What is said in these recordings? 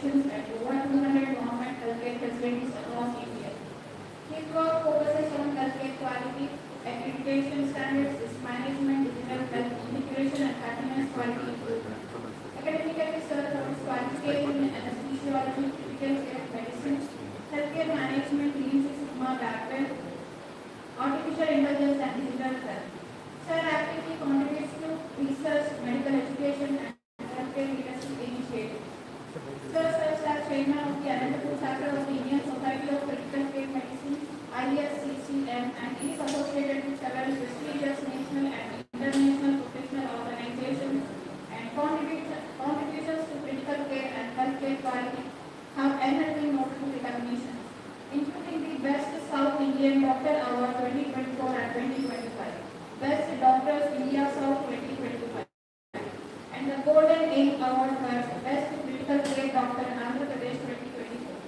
operations at over 200 government healthcare facilities across India. His work focuses on healthcare quality, accreditation standards, risk management, digital health integration, and continuous quality improvement. Academically, Sir holds qualification in anesthesiology, critical care medicine, healthcare management, Lean Six Sigma Black Belt, artificial intelligence, and digital health. Sir actively contributes to research, medical education, and healthcare leadership initiatives. Sir serves as chairman of the Anantapur chapter of the Indian Society of Critical Care Medicine, ISCCM, and is associated with several prestigious national and international professional organizations, and contributions to critical care and healthcare quality have earned him notable recognitions, including the Best South Indian Doctor Award 2024 and 2025, Best Doctors India South 2025, and the Golden Age Award for Best Critical Care Doctor Andhra Pradesh 2024.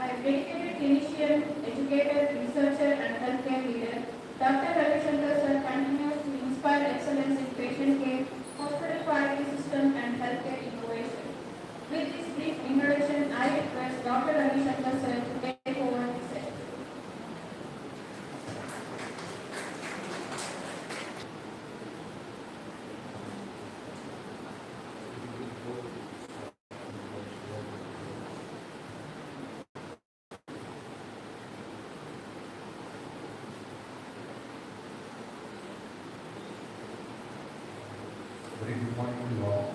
A dedicated clinician, educator, researcher, and healthcare leader, Dr. Raghavendra Sir continues to inspire excellence in patient care, hospital quality system, and healthcare innovation. With this brief introduction, I request Dr. Raghavendra Sir to take over the session. Very good morning to you all.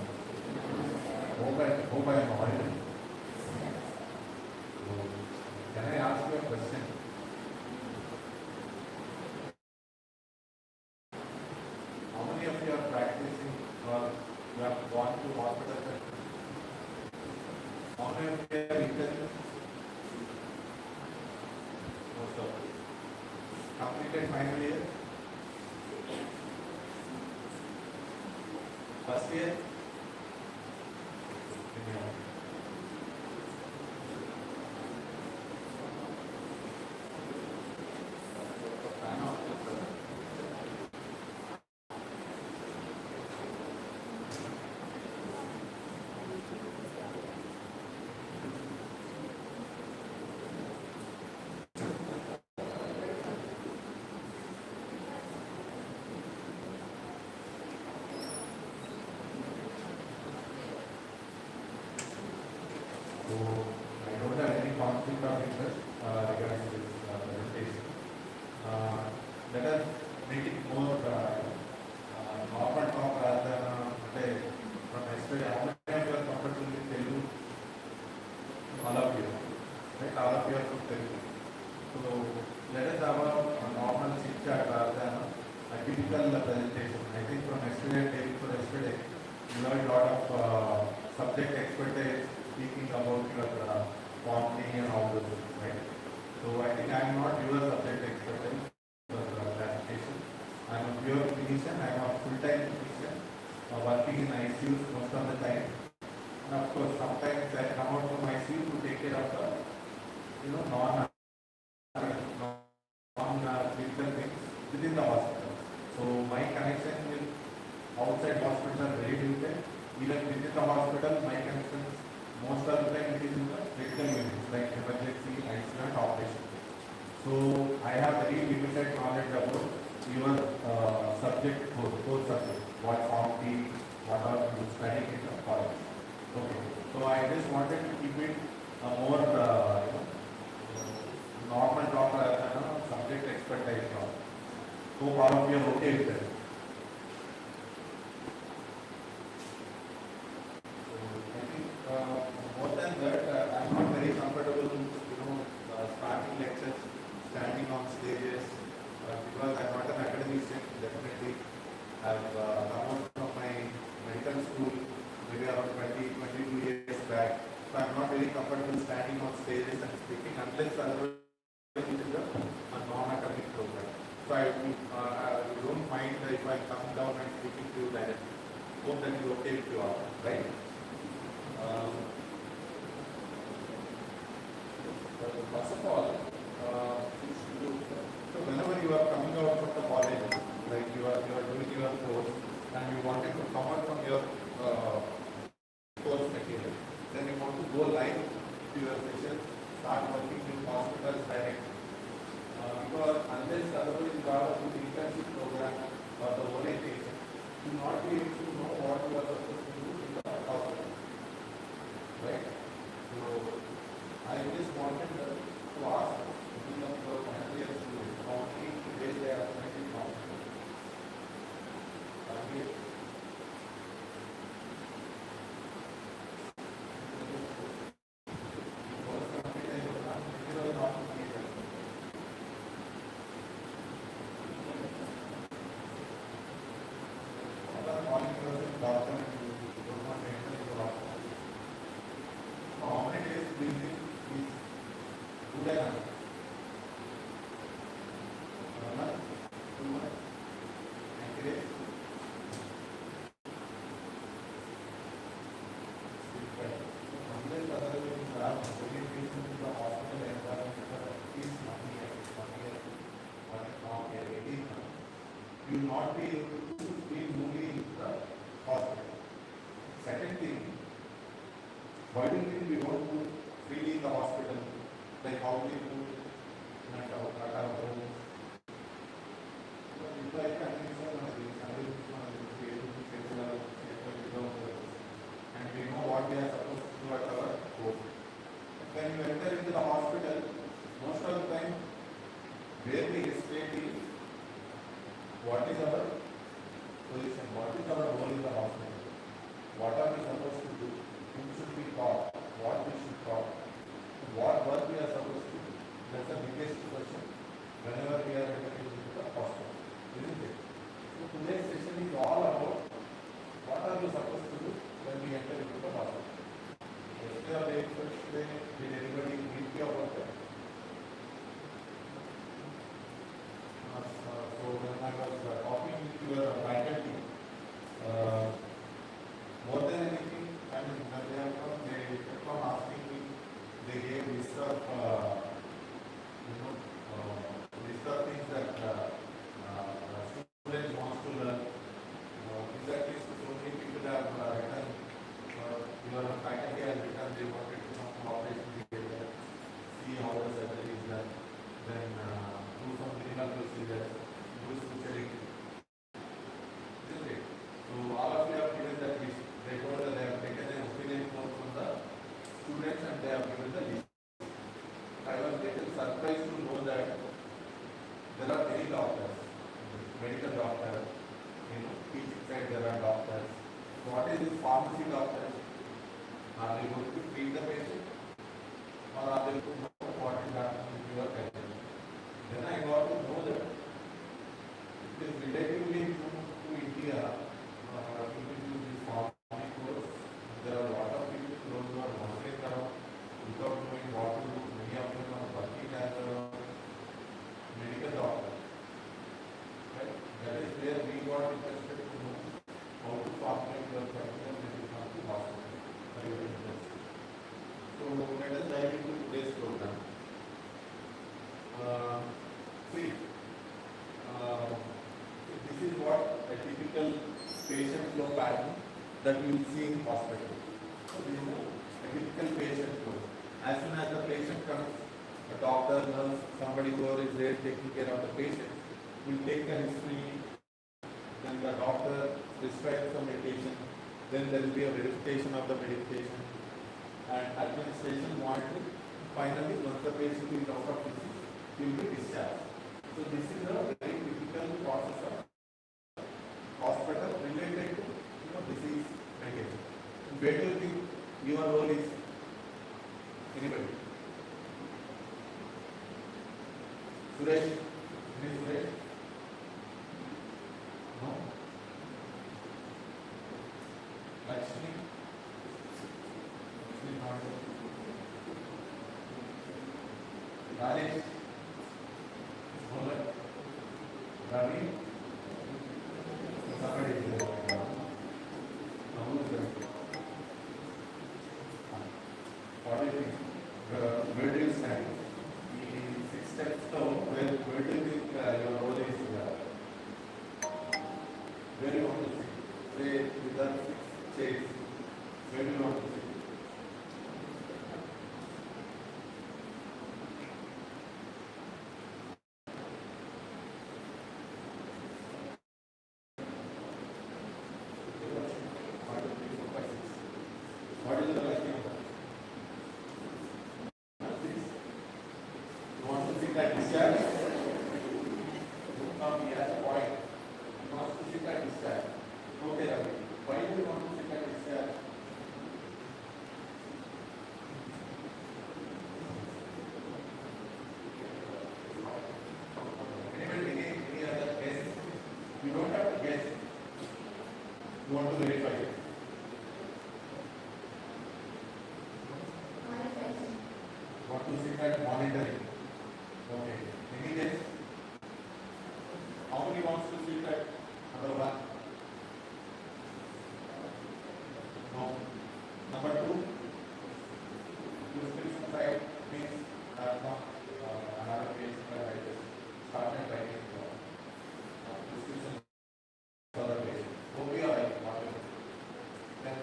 Hope I am audible. So, can I ask you a question? How many of you are practicing or you have gone to hospital? How many of you are intelligent? Most of you. Completed final year? First year? So I don't have any conflict of interest regarding this presentation. Let us make it more normal talk rather than from yesterday. How many of you are comfortable with Telugu? All of you, right? All of you are from Telugu. So let us have a normal chit chat rather than a typical presentation. I think from yesterday, day before yesterday, you learned a lot of subject expertise speaking about your forming and all those things, right? So I think I am not your subject expert for classification. I am a pure clinician. I am a full-time clinician working in ICUs most of the time. And of course, sometimes I come out from ICU to take care of the non-critical things within the hospital. So my connection with outside hospitals are very limited. Even within the hospital, my connections most of the time it is in the critical units like emergency, accident, operation. So I have very limited knowledge about your subject, core subject, what Pharm Edu, what are you studying in the college. Okay. So I just wanted to keep it a more normal talk rather than a subject expertise talk. Hope all of you are okay with that. More than that, I'm not very comfortable, starting lectures, standing on stages, because I'm not an academician. Definitely, I've come out from my medical school maybe around 22 years back. So I'm not very comfortable standing on stages and speaking unless otherwise it is a non-academic program. So I don't mind if I come down and speaking to you directly. Hope that is okay with you all, right? First of all, so whenever you are coming out from the college, like you are doing your course and you wanted to come out from your course material, then you want to go live be able to know what you are supposed to do in the hospital, right? So I just wanted to ask any of your final year students how many days they are spending in hospital. Okay. You will not be able to be moving into the hospital. Second thing, why do you think we don't move freely in the hospital? Like how we move in a room? And we know what we are supposed to do at our home. When you enter into the hospital, most of the time, where we hesitate is what is our position, what is our role in the hospital, what are we supposed to do, who should be taught, what we should taught, what work we are supposed to do. That's the biggest question whenever we are entering into the hospital, isn't it? So today's session is all about what are we supposed to do when we enter into the hospital. Yesterday or day before yesterday, did anybody brief you about that? So when I was talking with your faculty, more than anything, I mean, they kept on asking me, they gave list of, list of things that students want to learn. In that list, so many people have written, your faculty has written, they wanted to know operation behavior, see how the surgery is done, then do some minimal procedures, do suturing. So all of you have given that list. They told that they have taken an opinion form from the students and they have given the list. I was little surprised to know that there are many doctors, medical doctors, teaching side there are doctors. So what is this pharmacy doctors? Are they going to treat the patient or are they going to know what is happening with your patient? Then I got to know that it is relatively new to India to use this pharmacy course. There are a lot of people who are wandering around without knowing what to do. Many of them are working as a medical doctor. Right? That is where we got interested to know how to formulate your practical medicine to hospital. So let us dive into today's program. See, this is what a typical patient flow pattern that you will see in hospital. So this is a typical patient flow. As soon as the patient comes, a doctor, nurse, somebody who is there taking care of the patient will take the history, then the doctor prescribes some medication, then there will be a verification of the medication and administration monitoring. Finally, once the patient is out of disease, he will be discharged. So this is a very typical process of hospital related to disease medication. Where do you think your role is? Anybody? Suresh? Suresh? No? Lakshmi? Rajesh? Ravi? Somebody is there. What do you think? Where do you stand? The 6 steps down, where do you think your role is? Where do you want to sit? Say, with the 6 chairs, where do you want to sit? You want to verify it? Want to sit at monitoring? Okay. Any guess? How many wants to sit at number 1? No. Number 2? Prescription side means another case where I just started writing prescription for the patient. Okay, all right. Then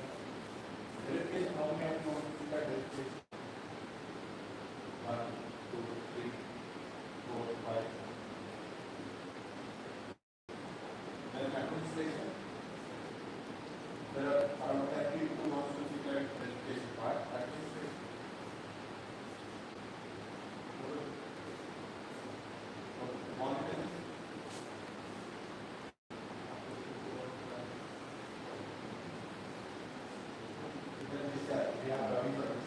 verification, how many of you want to sit at verification? 1, 2, 3, 4, 5. Then administration. There are around 10 people who wants to sit at verification part. Administration. Monitoring. Then discharge. We have Raghavendra Inst.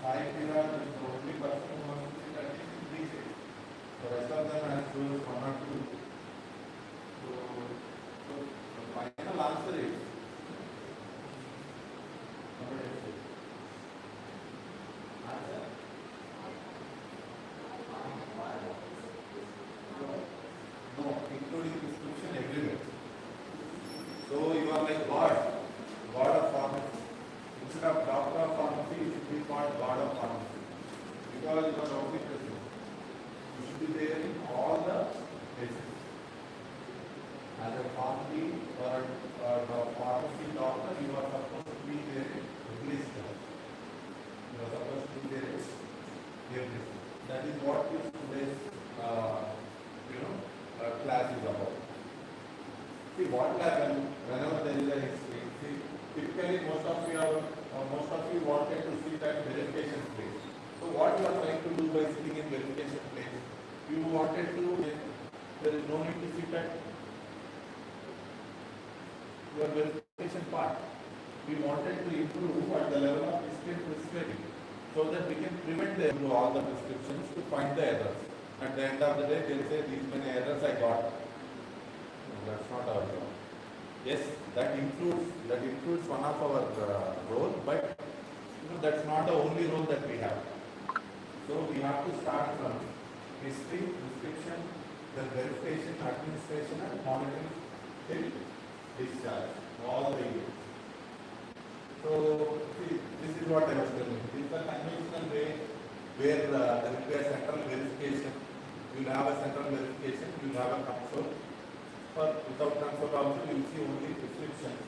Five people are the only person who wants to sit at least in 3 days. The rest of them has chosen 1 or 2. So the final answer is number 8. Answer? No, including prescription everywhere. So you are like God of pharmacy. Instead of doctor of pharmacy, you should be called God of pharmacy. Because you are omnipresent. You should be there in all the places. As a pharmacy or a pharmacy doctor, you are supposed to be there in every step. You are supposed to be there in every step. That is what is today's class is about. See, what will happen whenever there is a history? See, typically most of you wanted to sit at verification place. So what you are trying to do by sitting in verification place? You wanted to, there is no need to sit at your verification part. We wanted to improve at the level of prescribing so that we can prevent them to all the prescriptions to find the errors. At the end of the day, they will say these many errors I got. No, that's not our job. Yes, that includes one of our role, but that's not the only role that we have. So we have to start from history, prescription, then verification, administration, and monitoring till discharge, all the years. So see, this is what I was telling you. This is the conventional way where there will be a central verification. You will have a central verification, you will have a console. But without console also you will see only prescriptions.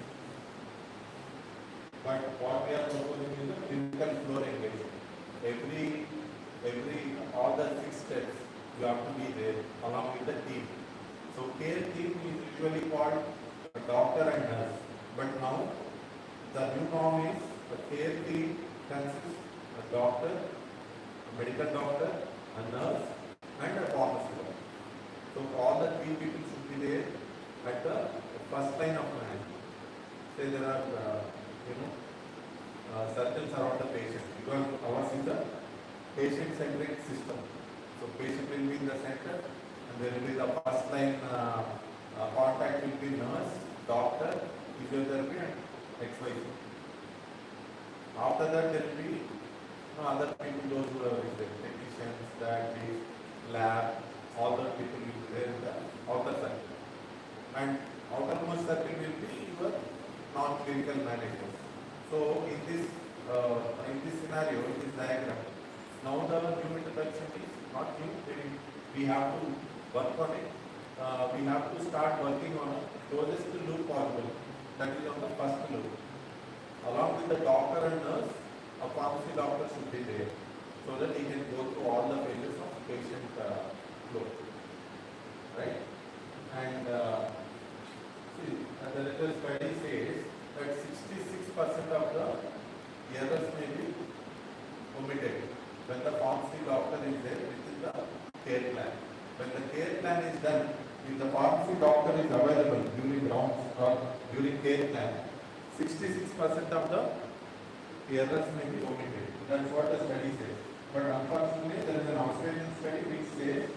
But what we are proposing is a clinical floor engagement. All the 6 steps you have to be there along with the team. So care team is usually called doctor and nurse. But now the new norm is the care team consists of a doctor, a medical doctor, a nurse, and a pharmacist. So all the 3 people should be there at the first line of command. Say there are surgeons around the patient, because ours is a patient-centric system. So patient will be in the center, and there will be the first line contact will be nurse, doctor, physiotherapy, and XYZ. After that, there will be other people, those who are technicians, dietitians, lab, all the people will be there in the outer circle. And outermost circle will be your non-clinical managers. So in this scenario, in this diagram, now the new introduction is not new. We have to work on it. We have to start working on it closest loop possible. That is on the first loop. Along with the doctor and nurse, a pharmacy doctor should be there, so that he can go through all the phases of patient flow. Right? And see, the little study says that 66% of the errors may be omitted when the pharmacy doctor is there within the care plan. When the care plan is done, if the pharmacy doctor is available during rounds or during care plan, 66% of the errors may be omitted. That's what the study says. But unfortunately, there is an Australian study which says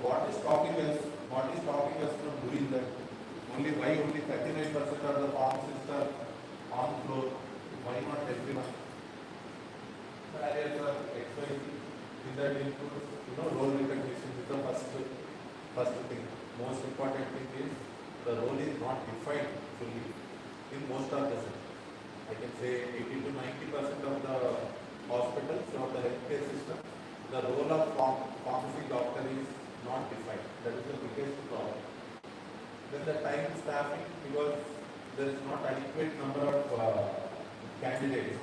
what is stopping us from doing that? Only 39% of the pharmacists are on floor? Why not everyone? Barriers are XYZ. In that includes, role recognition is the first thing. Most important thing is the role is not defined fully in most of the systems. I can say 80 to 90% of the hospitals or the healthcare system, the role of pharmacy doctor is not defined. That is the biggest problem. Then the time staffing, because there is not adequate number of candidates.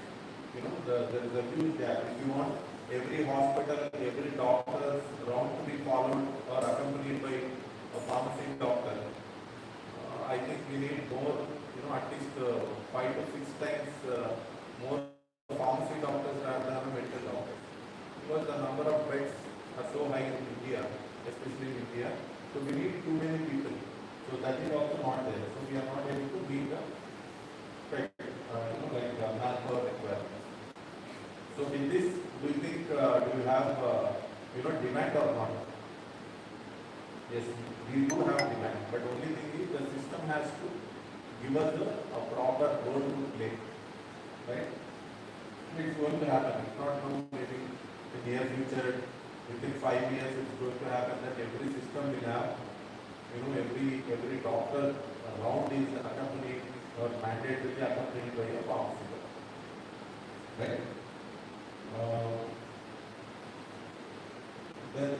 There is a huge gap. If you want every hospital, every doctor's round to be followed or accompanied by a pharmacy doctor, I think we need more, at least 5 to 6 times more pharmacy doctors rather than medical doctors. Because the number of beds are so high in India, especially in India, so we need too many people. So that is also not there. So we are not able to meet the manpower requirements. So in this, do you think, do you have, demand or not? Yes, we do have demand, but only thing is the system has to give us a proper role to play, right? It's going to happen. It's not now, maybe in the near future, within 5 years, it's going to happen that every system will have, every doctor around is accompanied or mandate will be accompanied by a pharmacy, right? Then,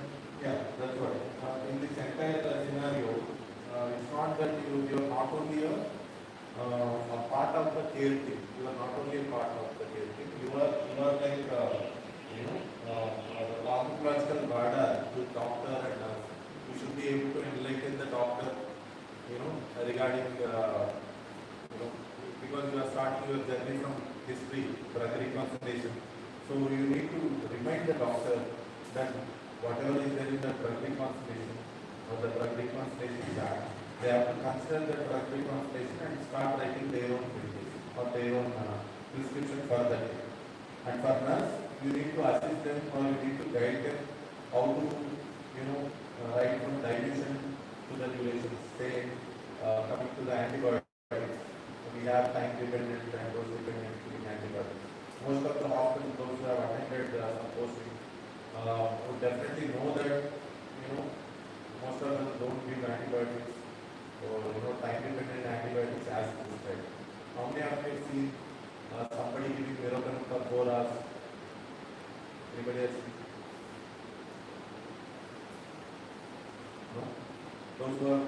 yeah, that's what. In this entire scenario, it's not that you are not only a part of the care team. You are not only a part of the care team. You are like the pharmacological guardian to doctor and nurse. You should be able to enlighten the doctor, regarding because you are starting your journey from history, drug reconciliation. So you need to remind the doctor that whatever is there in the drug reconciliation or the drug reconciliation chart, they have to consider the drug reconciliation and start writing their own medication or their own prescription for that. And for nurse, you need to assist them or you need to guide them how to, write from dilution to the duration. Say, coming to the antibiotics, we have time dependent and dose dependent antibiotics. Most of the hospitals, those who have attended some posting, would definitely know that, most of them don't give antibiotics or, time dependent antibiotics as prescribed. How many of you have seen somebody giving Meropenem for 4 hours? Anybody else? No? Those who are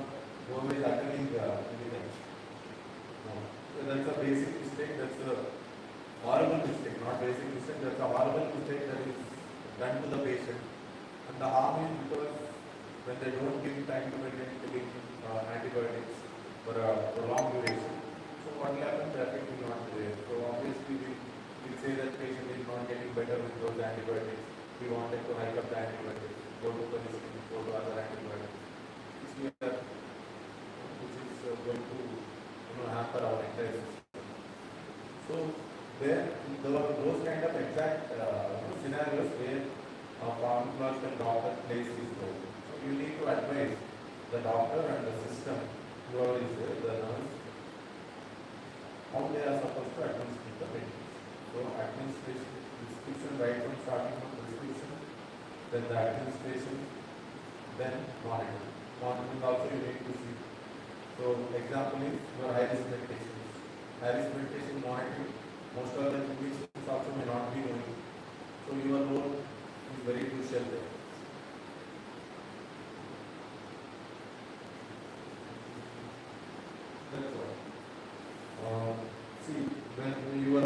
always attending anything? No. So that's a basic mistake, that's a horrible mistake, not basic mistake, that's a horrible mistake that is done to the patient. And the harm is because when they don't give time dependent giving antibiotics for a prolonged duration, so what will happen? The effect will not be there. So obviously we say that patient is not getting better with those antibiotics. We wanted to hike up the antibiotics, go to penicillin, go to other antibiotics, which is going to hamper our entire system. So there are those kind of exact scenarios where a pharmacological doctor plays his role. So you need to advise the doctor and the system, whoever is there, the nurse, how they are supposed to administer the medicine. So administration, prescription, right from starting from prescription, then the administration, then monitoring. Monitoring also you need to see. So example is your high-risk medications. High-risk medication monitoring, most of the medications also may not be knowing. So your role is very crucial there. That's all. See, when your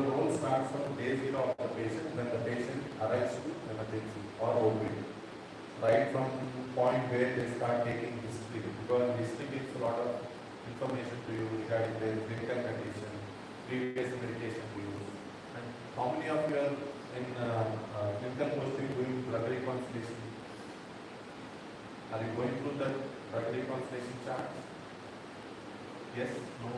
role starts from day zero of the patient, when the patient arrives to emergency or OPD. Right from point where they start taking history, because history gives a lot of information to you regarding their clinical condition, previous medication use, and how many of you are in clinical posting doing drug reconciliation? Are you going through the drug reconciliation chart? Yes? No?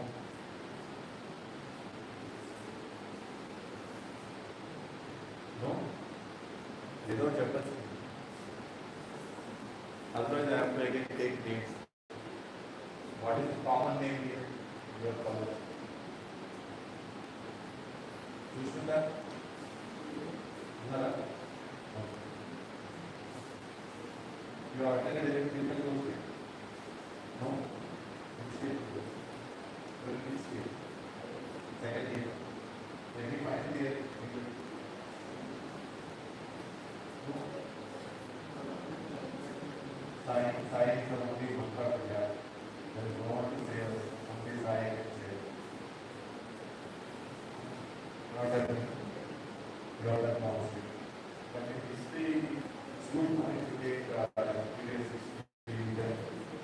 No? Zero chapters. Otherwise, I have to again take names. What is the common name here? Your college. Choose that. You are attended electrical course? No. Which state? Which state? Second year. Maybe final year. Science is only one part of that. There is no one to say only science. Not that you are that policy. But in history, school money to take previous history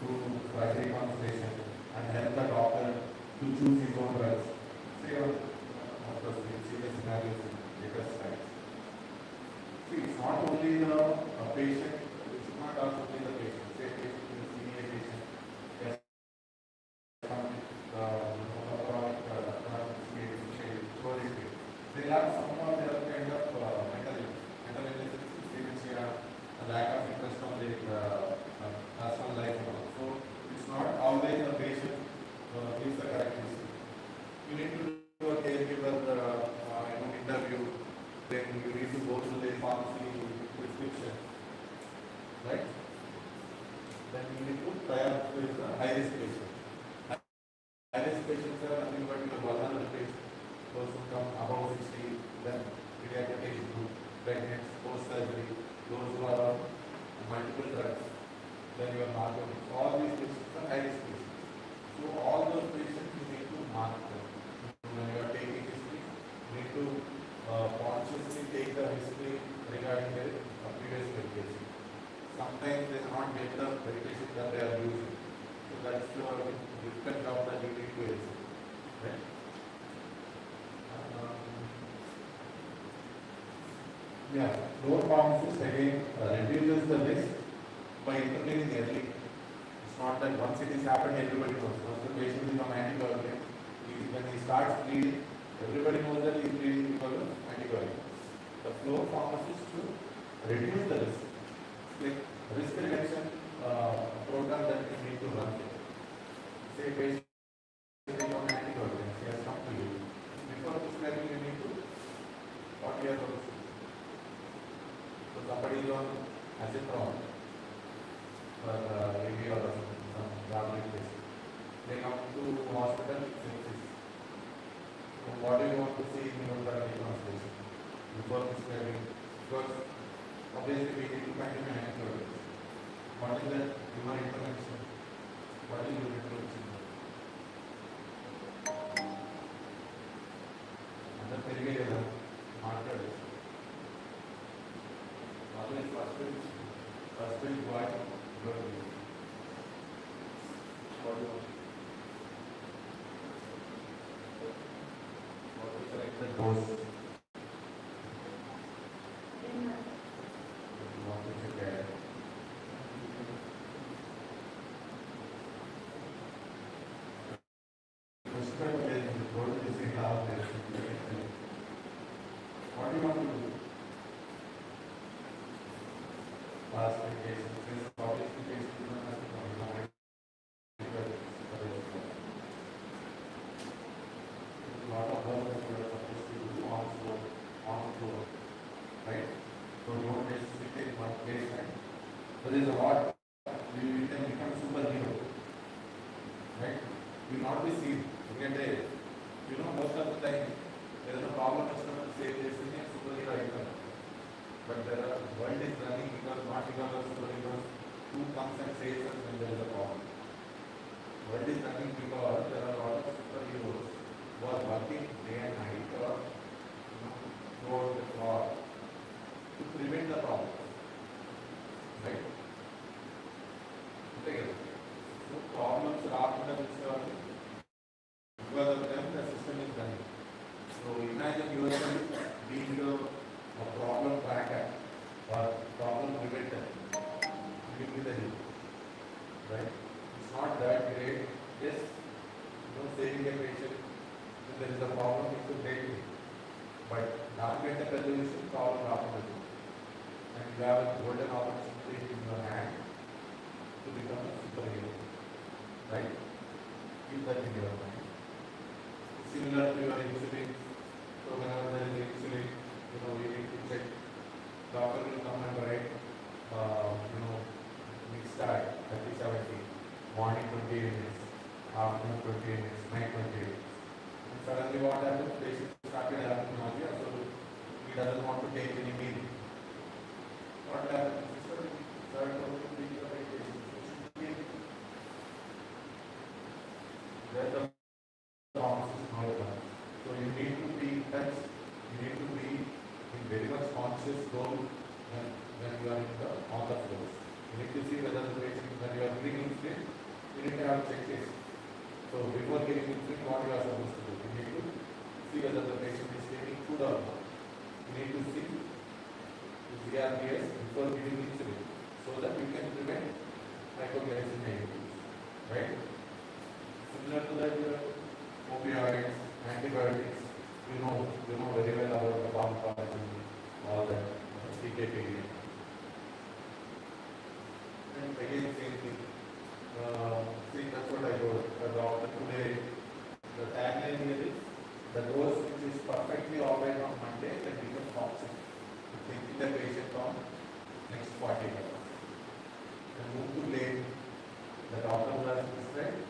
to primary consultation and help the doctor to choose his own drugs. Say of the serious scenarios in latest science. See, it's not only the patient, it's not only the patient. Say patient is a senior patient. Yes. They have some of their kind of mental illness, dementia, a lack of interest on their personal life. So it's not always the patient gives the correct decision. You need to do a caregiver interview. Then you need to go through the pharmacy prescription, right? Then you need to prioritize the high-risk patient. High-risk patients are nothing but your vulnerable patients. Those who come above 60, then pediatric age group, pregnant, post-surgery, those who are on multiple drugs, then you are marking. All these patients are high-risk patients. So all those patients you need to mark them. When you are taking history, you need to consciously take the history regarding their previous medication. Sometimes they cannot get the medication that they are using. So that's the difficult job that you need to execute. Right? Yeah, lower pharmacist again reduces the risk by intervening early. It's not that once it is happened, everybody knows. Once the patient is on anticoagulant, when he starts bleeding, everybody knows that he is bleeding because of anticoagulant. The floor pharmacist to reduce the risk. Like risk reduction program that you need to run. Say patient is on anticoagulant, he has come to you. Before prescribing, you need to what you are going to do. So somebody is on acetron for AV or some garbage test. They come to hospital, sepsis. So what do you want to see in your therapy consultation before prescribing? Because obviously we need to continue antibiotics. What is that human intervention? What is your intervention? Under period market. Always first will go out. What do you want? What is the dose? What is the care? What do you want to do? Classification, qualification, lot of work that you are supposed to do on floor, right? So don't just sit in one place, right? There is a lot. You can become superhero, right? You will not be seen. You get there. You know, most of the time there is a problem. Customer say this is a superhero item, but the world is running because not because of superheroes. Who comes and saves us when there is a problem? World is running because there are a lot of superheroes who are working day and night or throughout the clock to prevent the problem. Right? So problems are after this because of them the system is running. So imagine yourself being a problem tracker or problem preventer. Give me the help. Right? It's not that great. Yes, saving a patient. If there is a problem, it could take it. But not get a resolution, problem after. And you have a golden opportunity in your hand right? Keep that in your mind. Similar to your insulin, so whenever there is insulin, we need to check. Doctor will come and write, mixed diet, 30-70, morning 20 minutes, afternoon 20 minutes, night 20 minutes. And suddenly what happens? Patient started having nausea, so he doesn't want to take any meal. What happens? Then the promise is not done. So you need to be in touch, you need to be in very much conscious role when you are on the floor. You need to see whether the patient, when you are giving insulin, you need to have a checklist. So before giving insulin, what you are supposed to do? You need to see whether the patient is taking food or not. You need to see the CRBS before giving insulin, so that you can prevent hypoglycemia, right? Similar to that, opioids, antibiotics, you know very well about the pharmacology, all that, CKP. And again, same thing. See, that's what I wrote about today. The tagline here is, the dose which is perfectly alright on Monday can become toxic. Taking the patient on next 40 hours. And move to blame the doctor who has prescribed,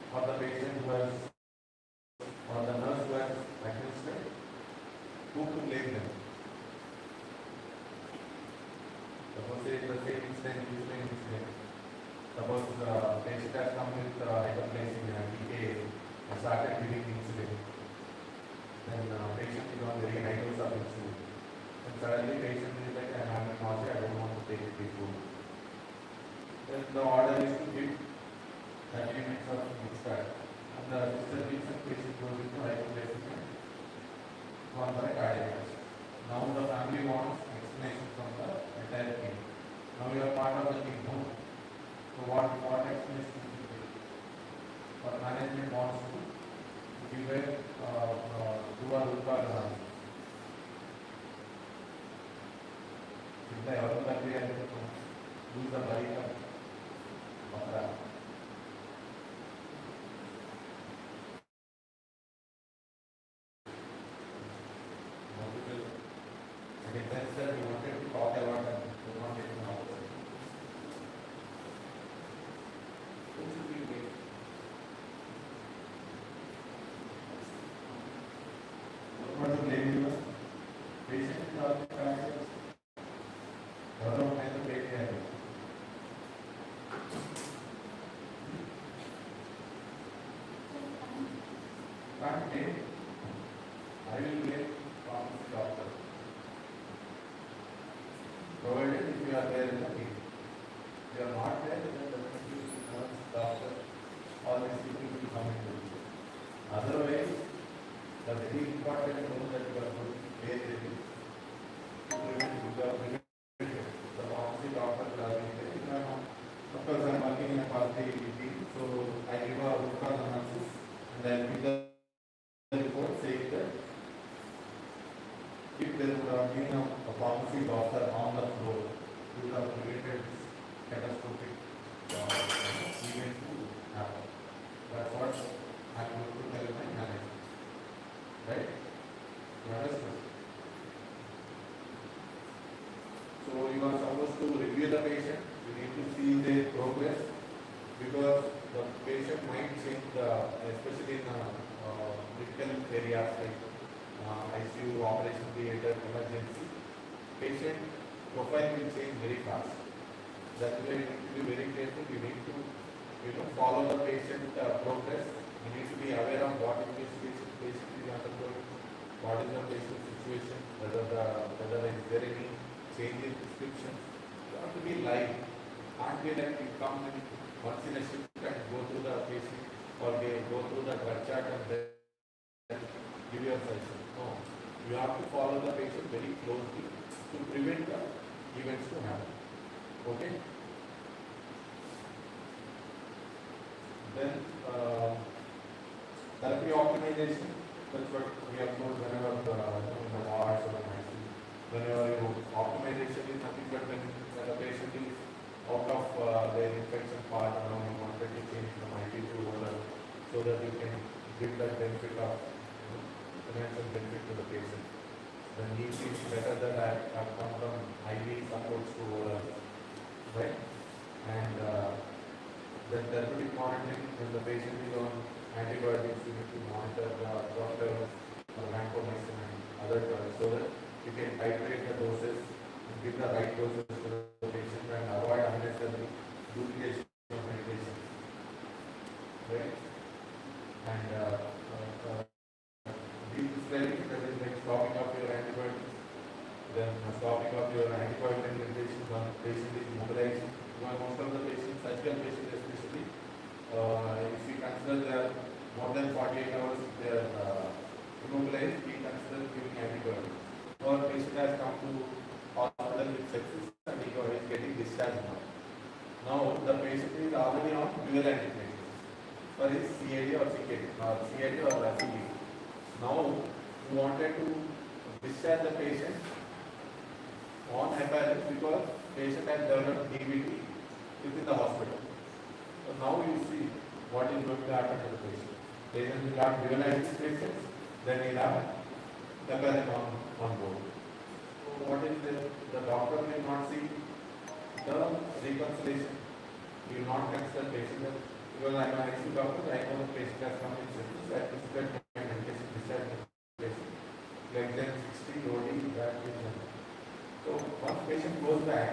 or the patient who has, or the nurse who has administered. Who to blame them? Suppose say the same incident. Suppose the patient has come with hyperglycemia, PK, and started giving insulin. Then patient is on very high dose of insulin. And suddenly patient is like, I am having nausea, I don't want to take this food. Then the order is to give 30 minutes of mixed diet. And the sister gives and patient goes into hypoglycemia, gone for a cardiac arrest. Now the family wants explanation from the entire team. Now you are part of the team, no? So what explanation do you give? Or management wants to give a do a root cause analysis. If the other country has to use the body of that. Okay, that's that we wanted to talk about and we want to get now. Who should we wait? What was the blame you? Patient or practice? I don't know the blame here. Can't blame. I will blame pharmacy doctor. Provided if you are there in the team. If you are not there, then definitely nurse, doctor, all these people will come into it. Otherwise, the very important role that you are going to play is to prevent the pharmacy doctor of course, I am working in a quality team, so I give a root cause analysis and I give the report saying that if there would have been a pharmacy doctor on the floor, we would have prevented this catastrophic event to happen. That's what I am going to tell my manager. Right? You understand? So you are supposed to review the patient. You need to see their progress, because the patient might change, especially in critical areas like ICU, operation theatre, emergency. Patient profile will change very fast. That's why you need to be very careful. You need to follow the patient progress. You need to be aware of what investigation patient is undergoing, what is the patient situation, whether is there any change in prescription. You have to be live. Can't be like you come in once in a shift and go through the patient or go through the drug chart and then give your suggestion. No. You have to follow the patient very closely to prevent the events to happen. Okay? Then therapy optimization. That's what we have told whenever in the wards or the ICU. Whenever optimization is nothing but when the patient is out of their infection part, you wanted to change from IT to give that benefit of financial benefit to the patient. Then he feels better that I've come from IV approach to oral, right? And then therapeutic monitoring, when the patient is on antibiotics, you need to monitor the drug levels, vancomycin and other drugs so that you can titrate the doses and give the right doses to the patient and avoid unnecessary duplication of medication, right? And deep prescribing, that is like stopping of your antibiotics, then stopping of your antibiotic medication when the patient is mobilized. Most of the patients, surgical patients especially, if we consider they are more than 48 hours, they are immobilized, we consider giving antibiotics. Or patient has come to hospital with sepsis and he is getting discharged now. Now the patient is already on dual antibiotics for his CAD or CKD or CAD or CKD. Now we wanted to discharge the patient on heparin because patient has developed DVT within the hospital. So now you see what is going to happen to the patient. Patient will have dual antibiotics, then he'll have heparin on board. So what is the doctor will not see the reconciliation. He will not consider patient that because I am an ICU doctor, I know the patient has come in sepsis, I prescribe my medication, discharge the patient. Like then 60 OD, that is done. So once patient goes back,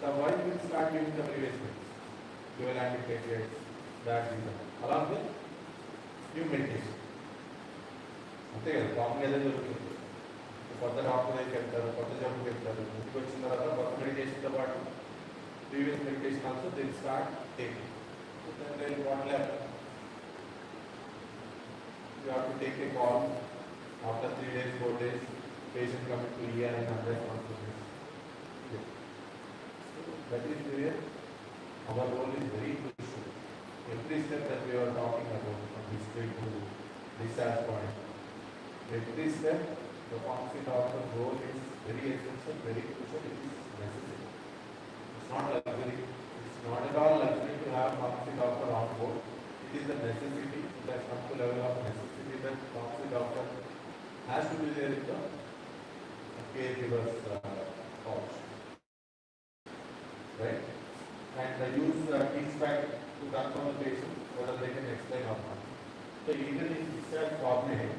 the wife will start giving the previous medicine, dual antibiotics, that is done, along with new medication. Okay, common other కొత్త doctor దగ్గరికి వెళ్తారు, కొత్త జబ్బుకి వెళ్తారు, ఇంటికి వచ్చిన తర్వాత కొత్త మెడికేషన్తో పాటు previous medication also they start taking. Then what left? You have to take a call after 3 days, 4 days, patient coming to ER and unresponsiveness. That is where our role is very crucial. Every step that we are talking about, from history to discharge point, every step, the pharmacy doctor role is very essential, very crucial, it is necessary. It's not luxury, it's not at all luxury to have pharmacy doctor on board. It is a necessity, it has come to level of necessity that pharmacy doctor has to be there in the caregiver's couch. Right? And use teach back to confirm the patient whether they can explain or not. So even in discharge format,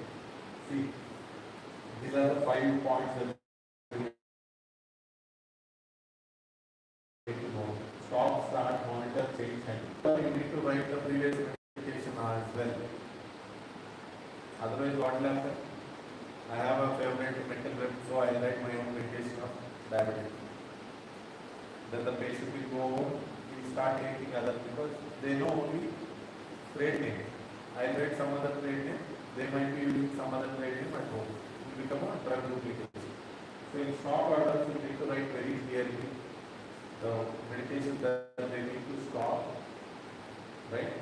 see, these are the 5 points that we need to know. Stop, start, monitor, change, and you need to write the previous medication as well. Otherwise, what will happen? I have a favorite mental web, so I write my own medication of diabetes. Then the patient will go home, he will start taking other because they know only trade name. I write some other trade name, they might be using some other trade name at home. It will become a drug duplication. So in stop orders, you need to write very clearly the medication that they need to stop, right?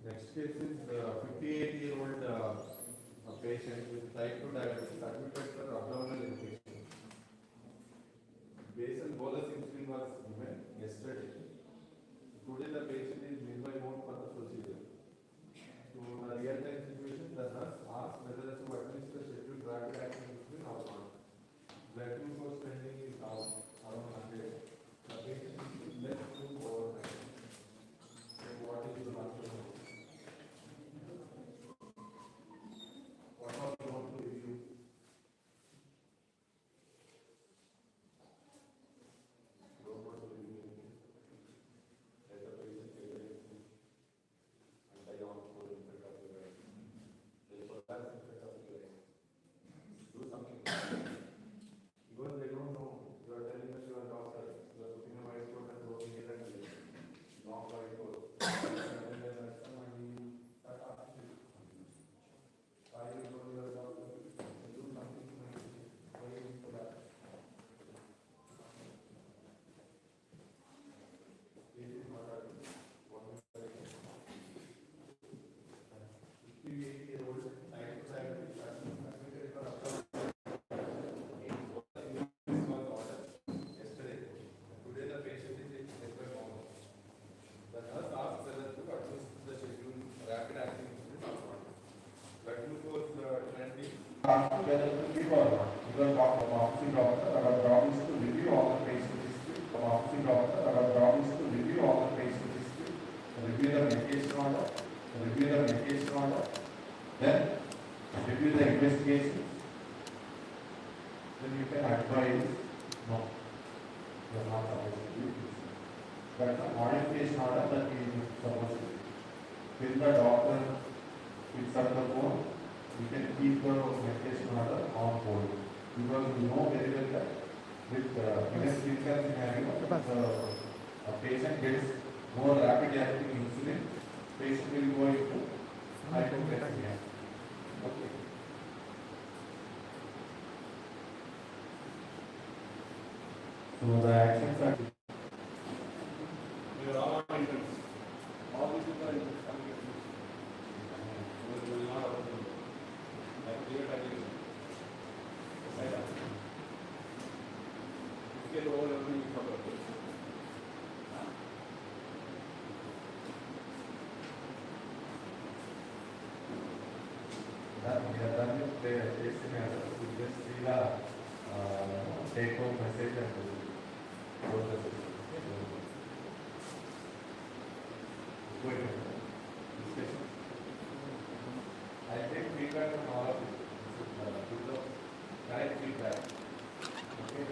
Next case is 58-year-old patient with type 2 diabetes admitted for abdominal infection. Basal bolus insulin was given yesterday. Today the patient is midway home for the procedure. So in a real-time situation, the nurse asks whether to administer scheduled rapid action insulin or not. Blood glucose spending is around 100. The patient is left to overnight. So what is the answer? What all you want to review? That's a modification order that we supposed to do. Till the doctor picks up the phone, we can keep the medication order on hold. Because we know very well that with in a critical scenario, a patient gets more rapid acting insulin, patient will go into hypoglycemia. Okay. So the actions are. We are all on interns. All these people are interns coming at this. We will not open them. Like clear target. Side up. Scale over everything we cover. We have done with the scenario. We just see the take home message and close the system. Wait a minute. Discussion. I take feedback from all of you. Give the correct feedback. Okay.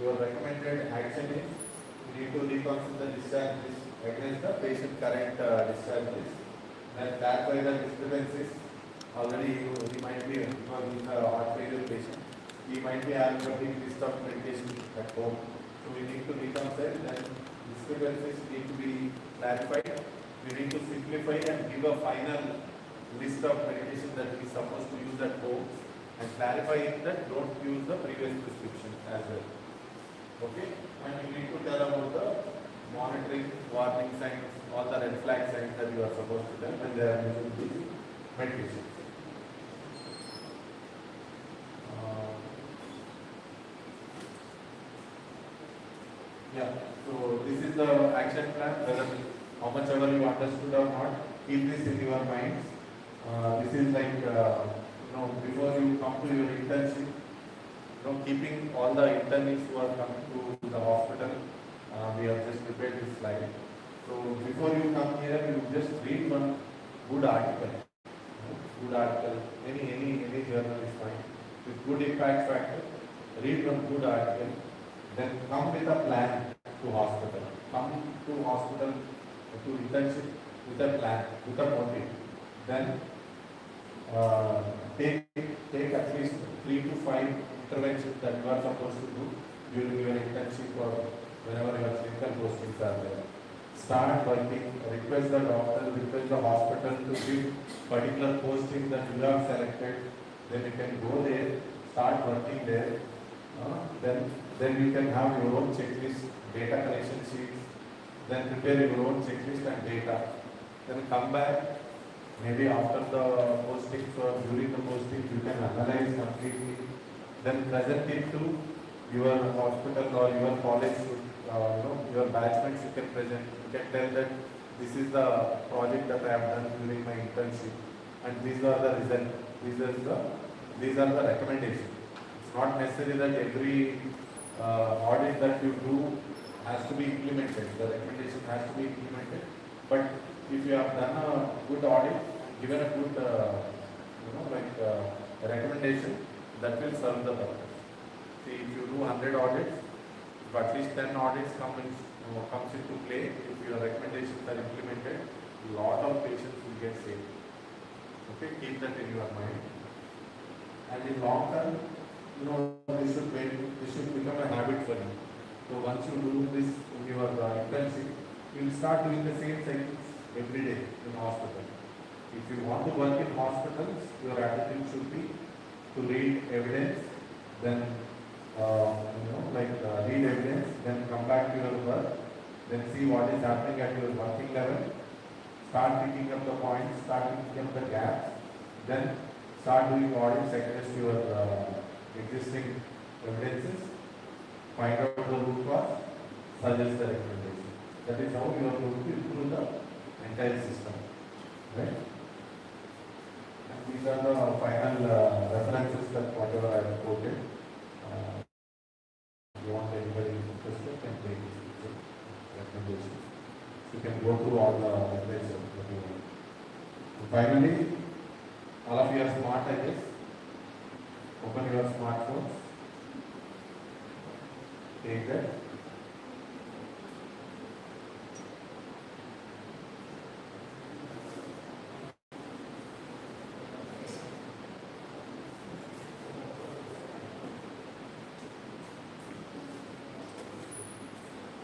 Your recommended action is you need to reconsider the discharge list against the patient current discharge list. And that by the discrepancies already he might be, because he's a heart failure patient, he might be having a big list of medication at home. So we need to reconcile, and discrepancies need to be clarified. We need to simplify and give a final list of medication that he is supposed to use at home, and clarify it that don't use the previous prescription as well. Okay? And you need to tell about the monitoring, warning signs, all the red flag signs that you are supposed to tell when they are using these medications. Yeah, so this is the action plan, whether how much ever you understood or not, keep this in your minds. This is like, before you come to your internship, keeping all the internees who are coming to the hospital, we have just prepared this slide. So before you come here, you just read one good article. Good article, any journal is fine. With good impact factor, read one good article, then come with a plan to hospital. Come to hospital, to internship with a plan, with a motive. Then take at least 3 to 5 interventions that you are supposed to do during your internship or whenever your clinical postings are there. Start working, request the doctor, request the hospital to give particular posting that you have selected. Then you can go there, start working there. Then you can have your own checklist, data collection sheets. Then prepare your own checklist and data. Then come back. Maybe after the postings or during the postings, you can analyze completely. Then present it to your hospital or your college, your batchmates. You can present. You can tell that this is the project that I have done during my internship, and these are the results. These are the recommendations. It's not necessary that every audit that you do has to be implemented. The recommendation has to be implemented. But if you have done a good audit, given a good, recommendation, that will serve the purpose. See, if you do 100 audits, if at least 10 audits comes into play, if your recommendations are implemented, a lot of patients will get saved. Okay, keep that in your mind. And in long term, this should become a habit for you. So once you do this in your internship, you will start doing the same things every day in hospital. If you want to work in hospitals, your attitude should be to read evidence, then read evidence, then come back to your work, then see what is happening at your working level, start picking up the points, start picking up the gaps, then start doing audits against your existing evidences, find out the root cause, suggest the recommendation. That is how you are going to improve the entire system. Right? And these are the final references that whatever I have quoted. If you want anybody interested, can take this recommendation. You can go through all the literature that you want. Finally, All of you are smart, I guess. Open your smartphones. Take that.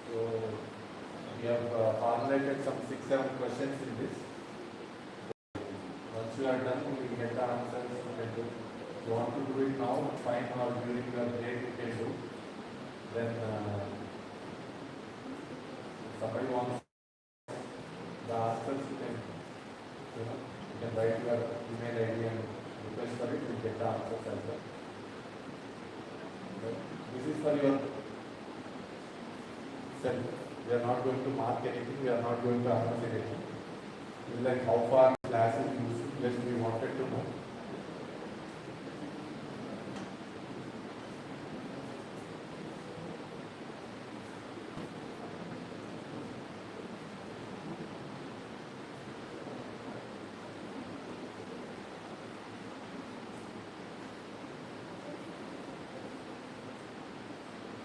So we have formulated some 6-7 questions in this. Once you are done, you will get the answers. You can do. If you want to do it now, fine, or during your break you can do. Then somebody wants the answers, you can write your email ID and request for it. You get the answers as well. Okay. This is for your self. We are not going to mark anything. We are not going to analyze anything. It is like how far class is useful. Just we wanted to know.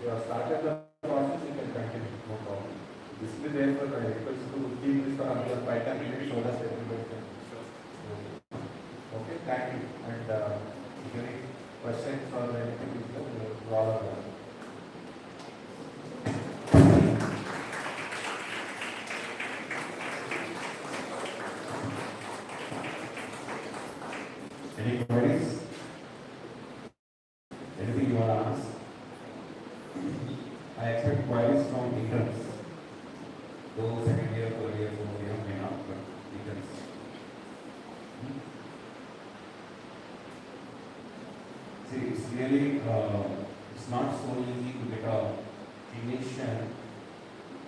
You have started the process, you can continue, no problem. This will be there for the request to keep this for another 5-10 minutes so that everybody can. Okay, thank you. And if you any questions or anything, you will all of them. Any queries? Anything you want to ask? I expect queries from interns. Those second year, third year, fourth year may not, but interns. See, it's really, it's not so easy to get a clinician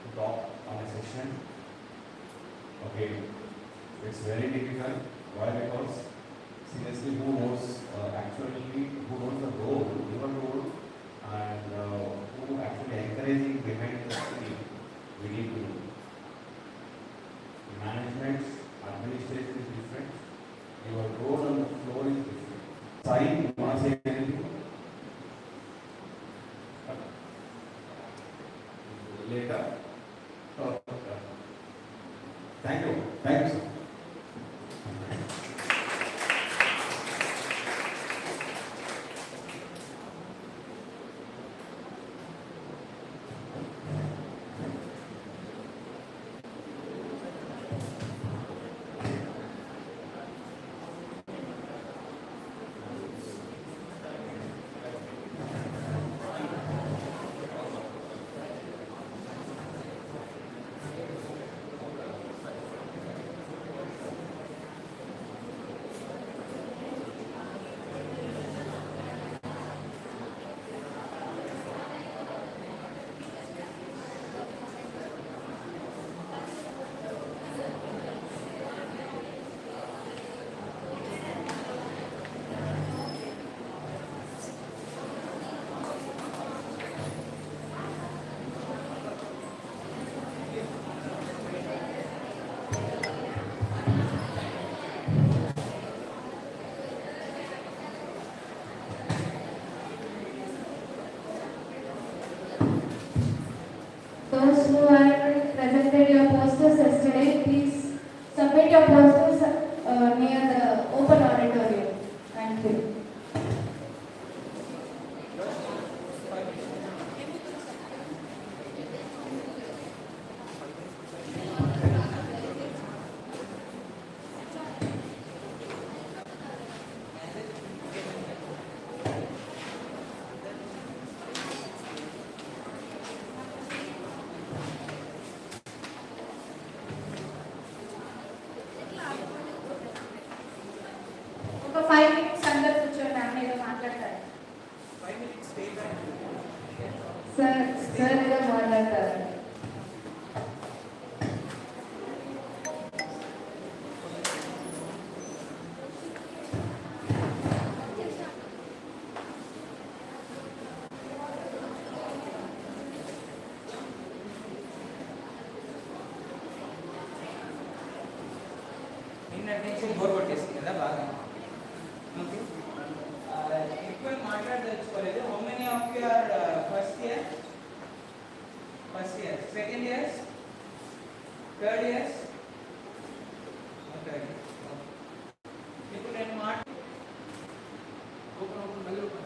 to talk on a session. Okay, it's very difficult. Why? Because seriously, who knows actually, who knows the role, your role, and who actually encouraging behind the screen, we need to know. Management, administration is different. Your role on the floor is different. Sai, you want to say anything? Later. Oh, thank you. Thank you, sir. Those who are presented your posters yesterday, please submit your posters near the open auditorium. Thank you. ఒక 5 minutes అందరూ కూర్చొని ma'am ఏదో మాట్లాడతారు. 5 minutes stay back. Sir ఏదో మాట్లాడతారు. నిన్న నుంచి bore కొట్టేసింది కదా బాగా. second years, third years. Okay. ఇప్పుడు నేను మాట ఓపెన్ మళ్ళీ open.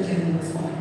presented in this morning.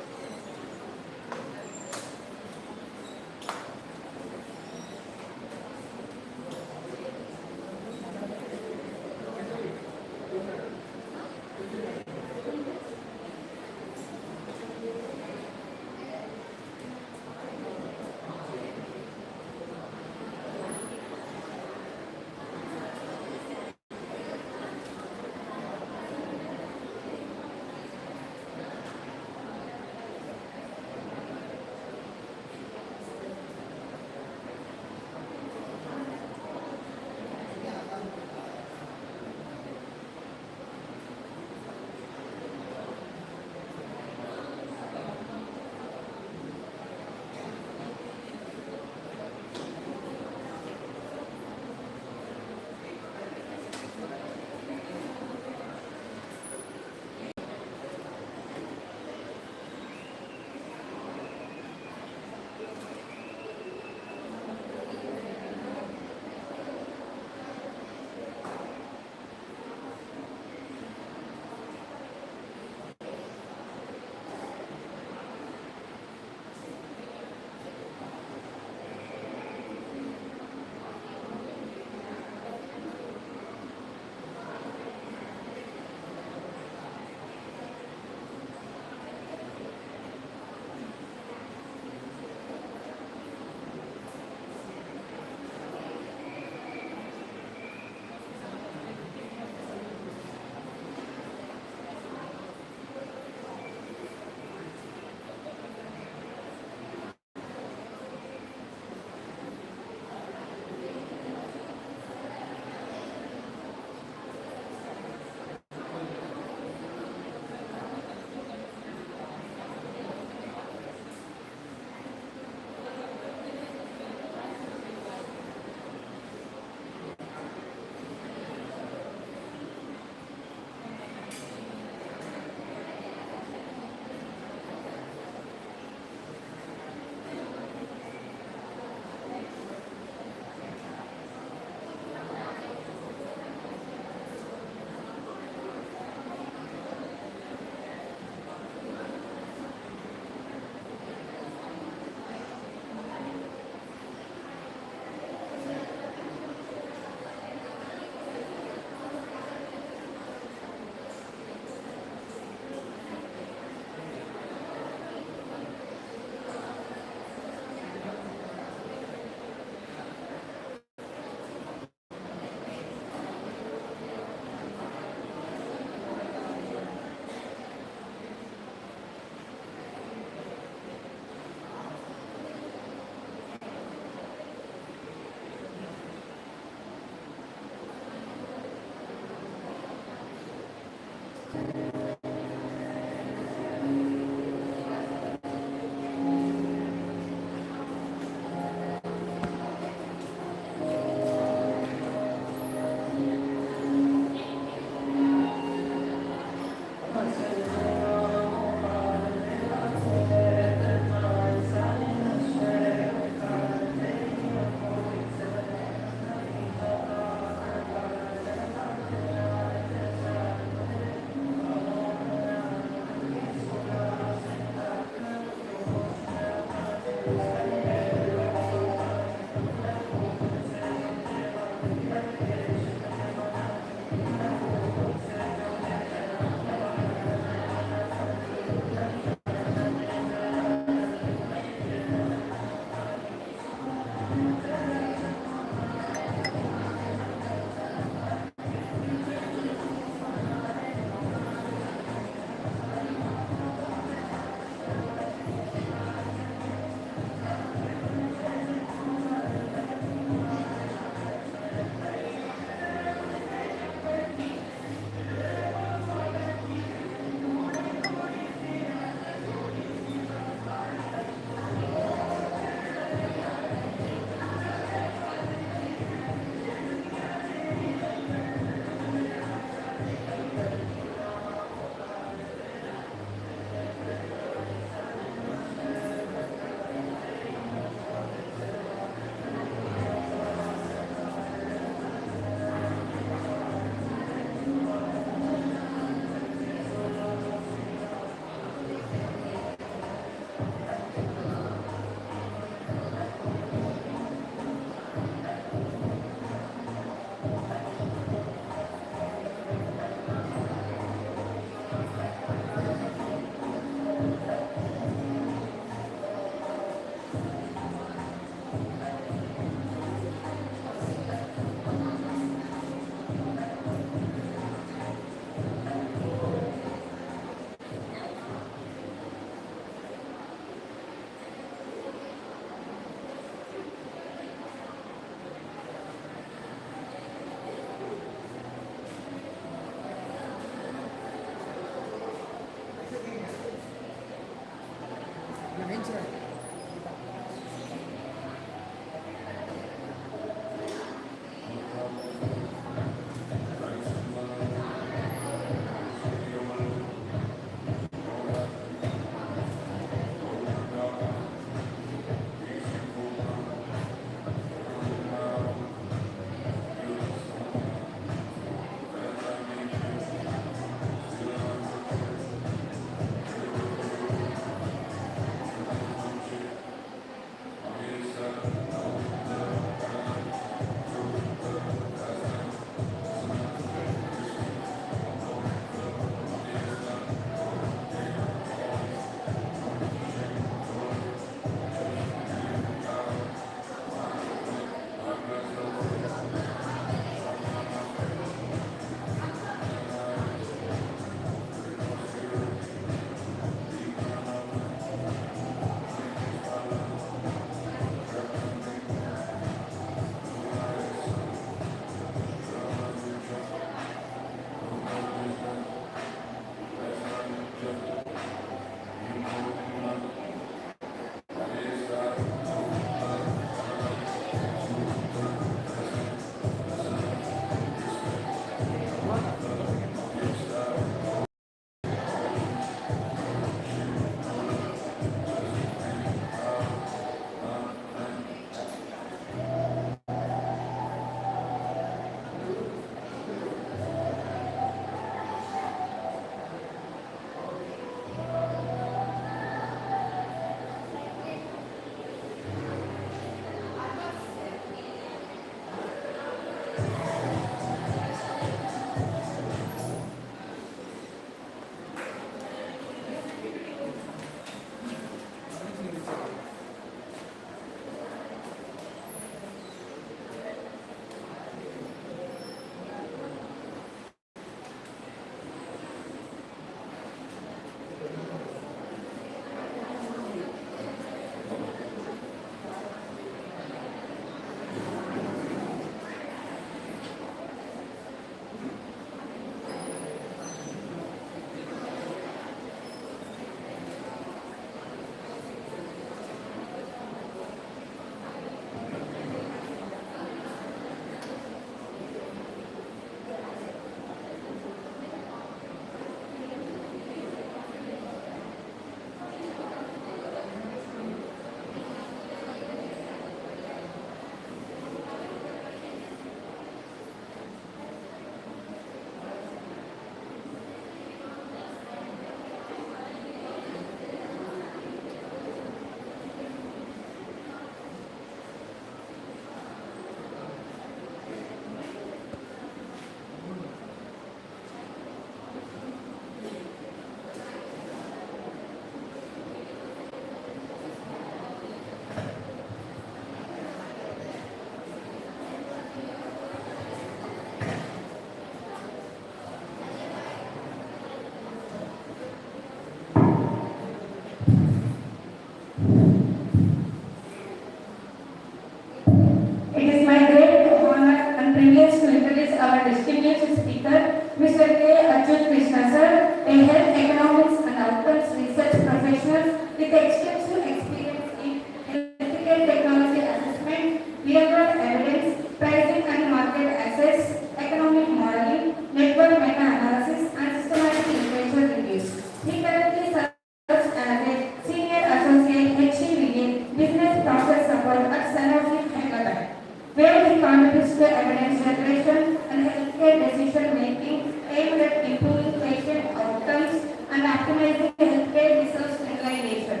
where he contributes to evidence generation and healthcare decision making aimed at improving patient outcomes and optimizing healthcare resource utilization.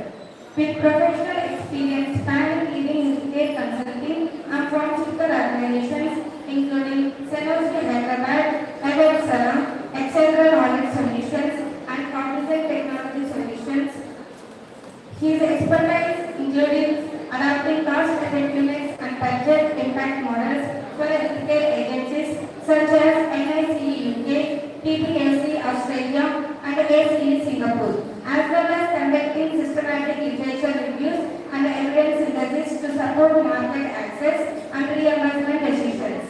With professional experience spanning leading healthcare consulting and pharmaceutical organizations including Sanofi Hyderabad, Edward Salam, Accelera Knowledge Solutions, and Cognizant Technology Solutions, his expertise including adapting cost effectiveness and budget impact models for healthcare agencies such as NICE UK, TPAC Australia, and ACE Singapore, as well as conducting systematic literature reviews and evidence synthesis to support market access and reimbursement decisions.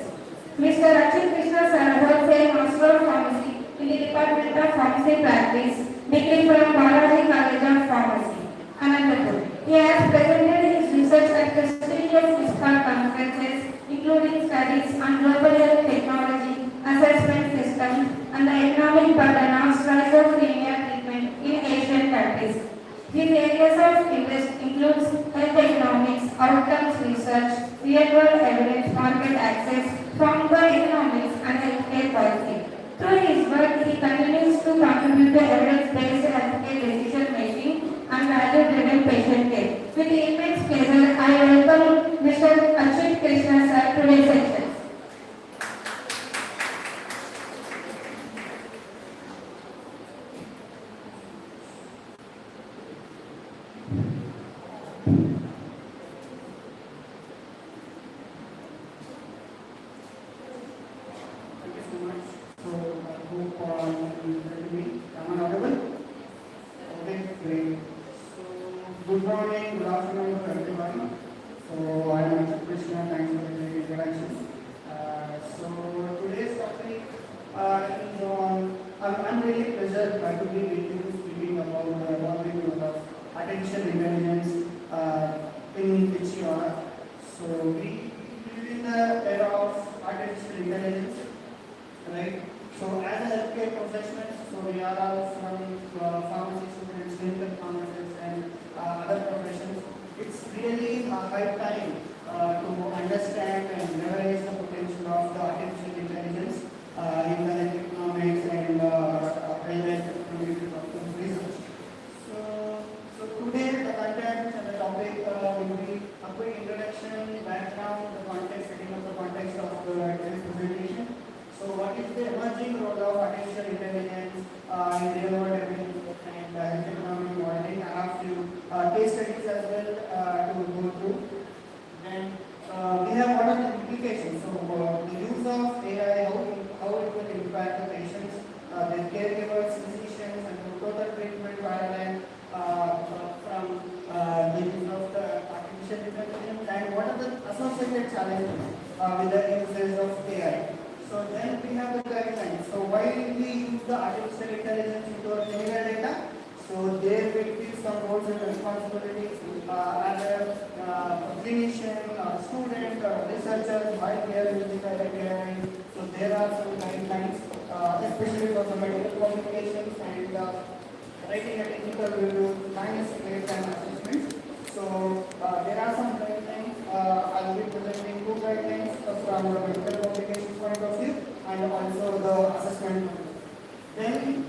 Mr. Rachit Krishna Sir holds a Master of Pharmacy in the Department of Pharmacy Practice, degree from Balaji College of Pharmacy, Anantapur. He has presented his research at prestigious ISPAR conferences, including studies on global health technology, assessment systems, and the economic burden of schizophrenia treatment in Asian countries. His areas of interest includes health economics, outcomes research, real-world evidence, market access, pharmacoeconomics, and healthcare policy. Through his work, he continues to contribute to evidence-based healthcare decision-making and value-driven patient care. With immense pleasure, I welcome Mr. Rachit Krishna Sir to today's session. Good morning, good afternoon to everyone. So I am Rachit Krishna, thanks for the introduction. So today's topic is on, I'm really pleased to be with you speaking about the evolving role of artificial intelligence in which you are. So we live in the era of artificial intelligence, right? So as a healthcare professional, so we are all from pharmacy students, clinical pharmacists, and other professions. It's really a high time to understand and leverage the potential of the artificial intelligence in the health economics and health research. So today the content and the topic will be a quick introduction, background, the context, setting up the context of today's presentation. So what is the emerging role of artificial intelligence in real-world evidence and health economic modeling? I have few case studies as well to go through. Then we have what are the implications. So the use of AI, how it will impact the patients, their caregivers, physicians, and the total treatment paradigm from the use of the artificial intelligence, and what are the associated challenges with the uses of AI. So then we have the guidelines. So why we use the artificial intelligence into our clinical data? So there will be some roles and responsibilities as a clinician, or student, or researchers, why they are using the AI. So there are some guidelines, especially for the medical communications and writing a technical review, minus grades and assessments. So there are some guidelines. I will be presenting two guidelines from the medical communications point of view and also the assessment. Then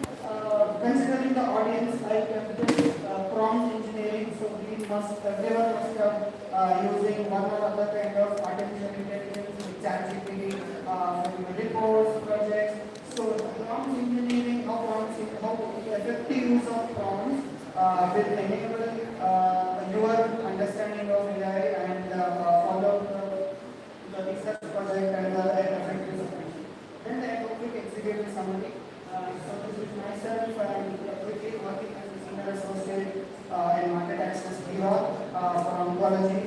considering the audience, like prompt engineering, so everyone must have using one or other kind of artificial intelligence, like ChatGPT, reports, projects. So prompt engineering, how effective use of prompts will enable your understanding of AI and follow the research project and the effective solution. Then the quick executive summary. So this is myself. I'm quickly working as a senior associate in market access here for oncology.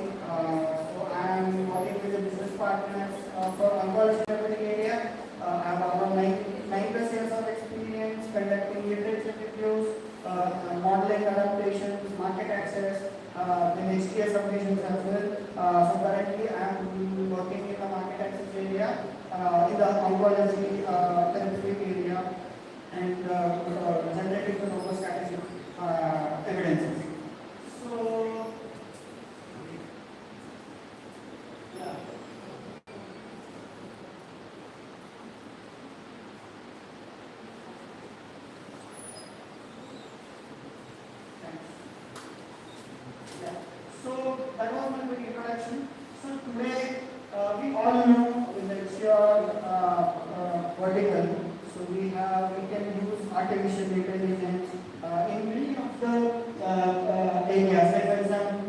So I'm working with the business partners for oncology therapeutic area. I have around 9+ years of experience conducting literature reviews, modeling adaptations, market access, then HTA submissions as well. So currently I am working in the market access area, in the oncology therapeutic area, and generating the robust statistic evidences. So, yeah. all know in the HCR vertical, so we can use artificial intelligence in many of the areas, like for example,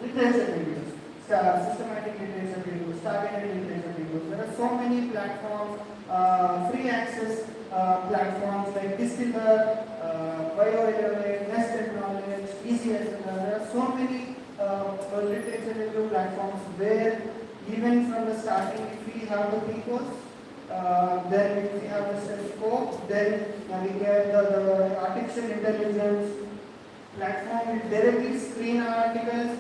literature reviews, systematic literature reviews, targeted literature reviews. There are so many platforms, free access platforms like Distiller, BioElevate, Nested Knowledge, EasySLR. There are so many literature review platforms where even from the starting, if we have the pre-course, then if we have the scope, then we get the artificial intelligence platform will directly screen articles,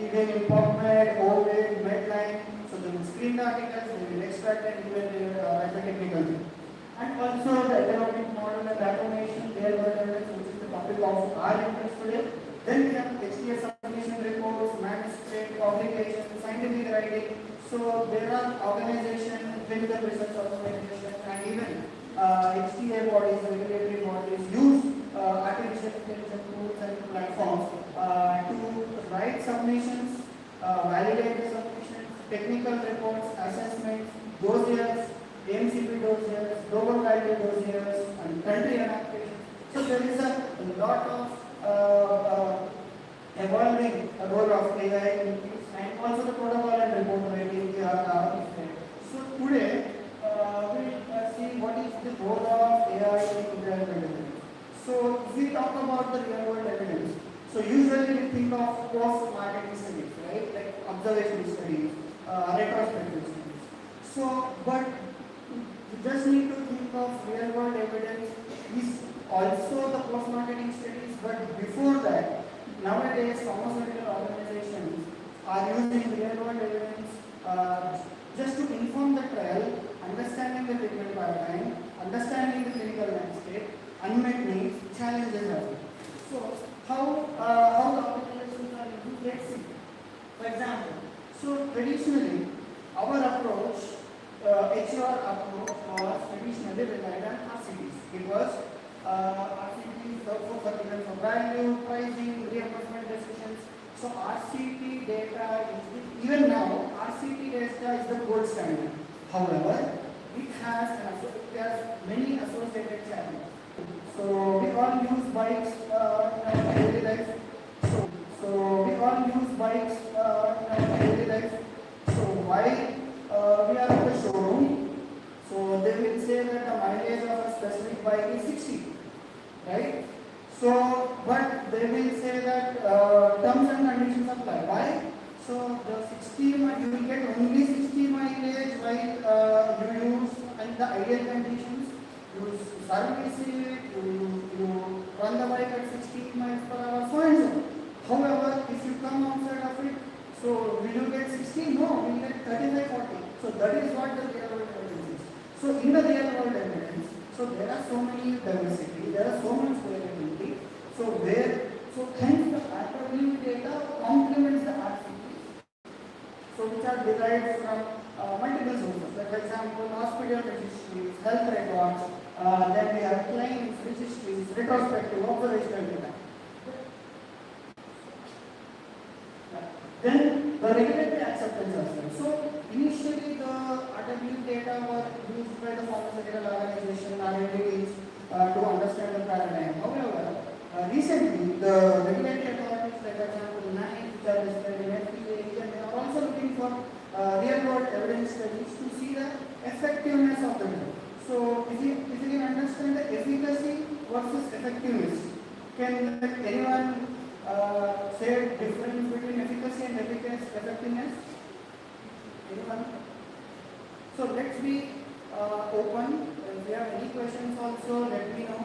even in PubMed, OVID, Medline. So they will screen the articles, they will extract and even as a technical thing. And also the economic model and automation, real-world evidence, which is the topic of our interest today. Then we have HTS submission reports, manuscript, publications, scientific writing. So there are organizations, clinical research organizations, and even HTA bodies, regulatory bodies use artificial intelligence tools and platforms to write submissions, validate the submissions, technical reports, assessments, dossiers, AMCP dossiers, global guided dossiers, and country adaptations. So there is a lot of evolving role of AI in this, and also the protocol and report writing. So today we'll see what is the role of AI in real world evidence. So if we talk about the real world evidence, so usually we think of post-marketing studies, right? Like observational studies, retrospective studies. So, but you just need to think of real world evidence is also the post-marketing studies, but before that, nowadays pharmaceutical organizations are using real world evidence just to inform the trial, understanding the treatment paradigm, understanding the clinical landscape, unmet needs, challenges as well. So how the organizations are using, let's see. For example, so traditionally our approach, HR approach was traditionally relied on RCTs. It was RCTs for value, pricing, reimbursement decisions. So RCT data is even now RCT data is the gold standard. However, it has many associated challenges. So we all use bikes in our daily life. So we all use bikes in our daily life. So why we are at the showroom? So they will say that the mileage of a specific bike is 60, right? So, but they will say that terms and conditions apply. Why? So the 60 you will get only 60 mileage while you use and the ideal conditions. You service it, you run the bike at 60 miles per hour, so and so. However, if you come outside of it, so will you get 60? No, we will get 35, 40. So that is what the real world evidence is. So in the real world evidence, so there are so many diversity, there are so much variability. So hence the RWE data complements the RCT. So which are derived from multiple sources. Like for example, hospital registries, health records, then we have claims, registries, retrospective, observational data. Then the regulatory acceptance as well. So initially the RWE data were used by the pharmaceutical organization, R&Ds, to understand the paradigm. However, recently the regulatory authorities, like for example, NICE, which are listed in FDA, they are also looking for real world evidence studies to see the effectiveness of the drug. So if you can understand the efficacy versus effectiveness, can anyone say difference between efficacy and effectiveness? Anyone? So let's be open. If you have any questions also, let me know.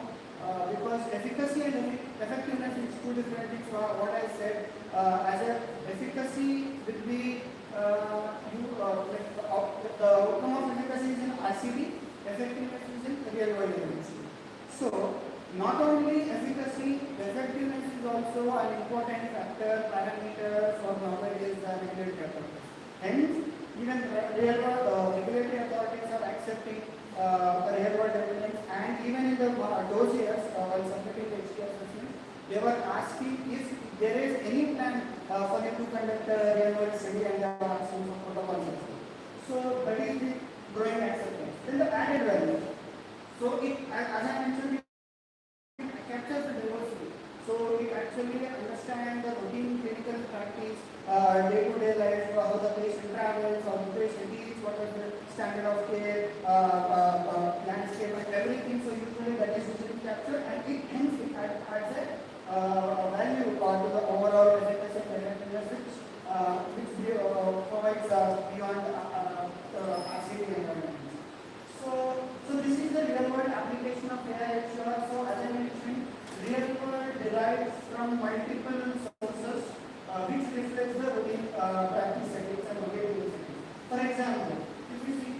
Because efficacy and effectiveness is two different things. What I said, as a efficacy will be the outcome of efficacy is in RCT, effectiveness is in real world evidence. So not only efficacy, effectiveness is also an important factor, parameter for nowadays regulatory authorities. Hence, even real world regulatory authorities are accepting real world evidence, and even in the dossiers while submitting the HTA assessment, they were asking if there is any plan for them to conduct a real world study, and they are asking for protocols. clinical practice, day-to-day life, how the patient travels, how the patient eats, what is the standard of care, landscape, and everything. So usually that is usually captured, and it hence it adds a value to the overall efficacy of effectiveness, which provides beyond RCT environment. So this is the real world application of AI. So as I mentioned, real world derives from multiple sources, which reflects the routine practice settings and routine use settings. For example, if you see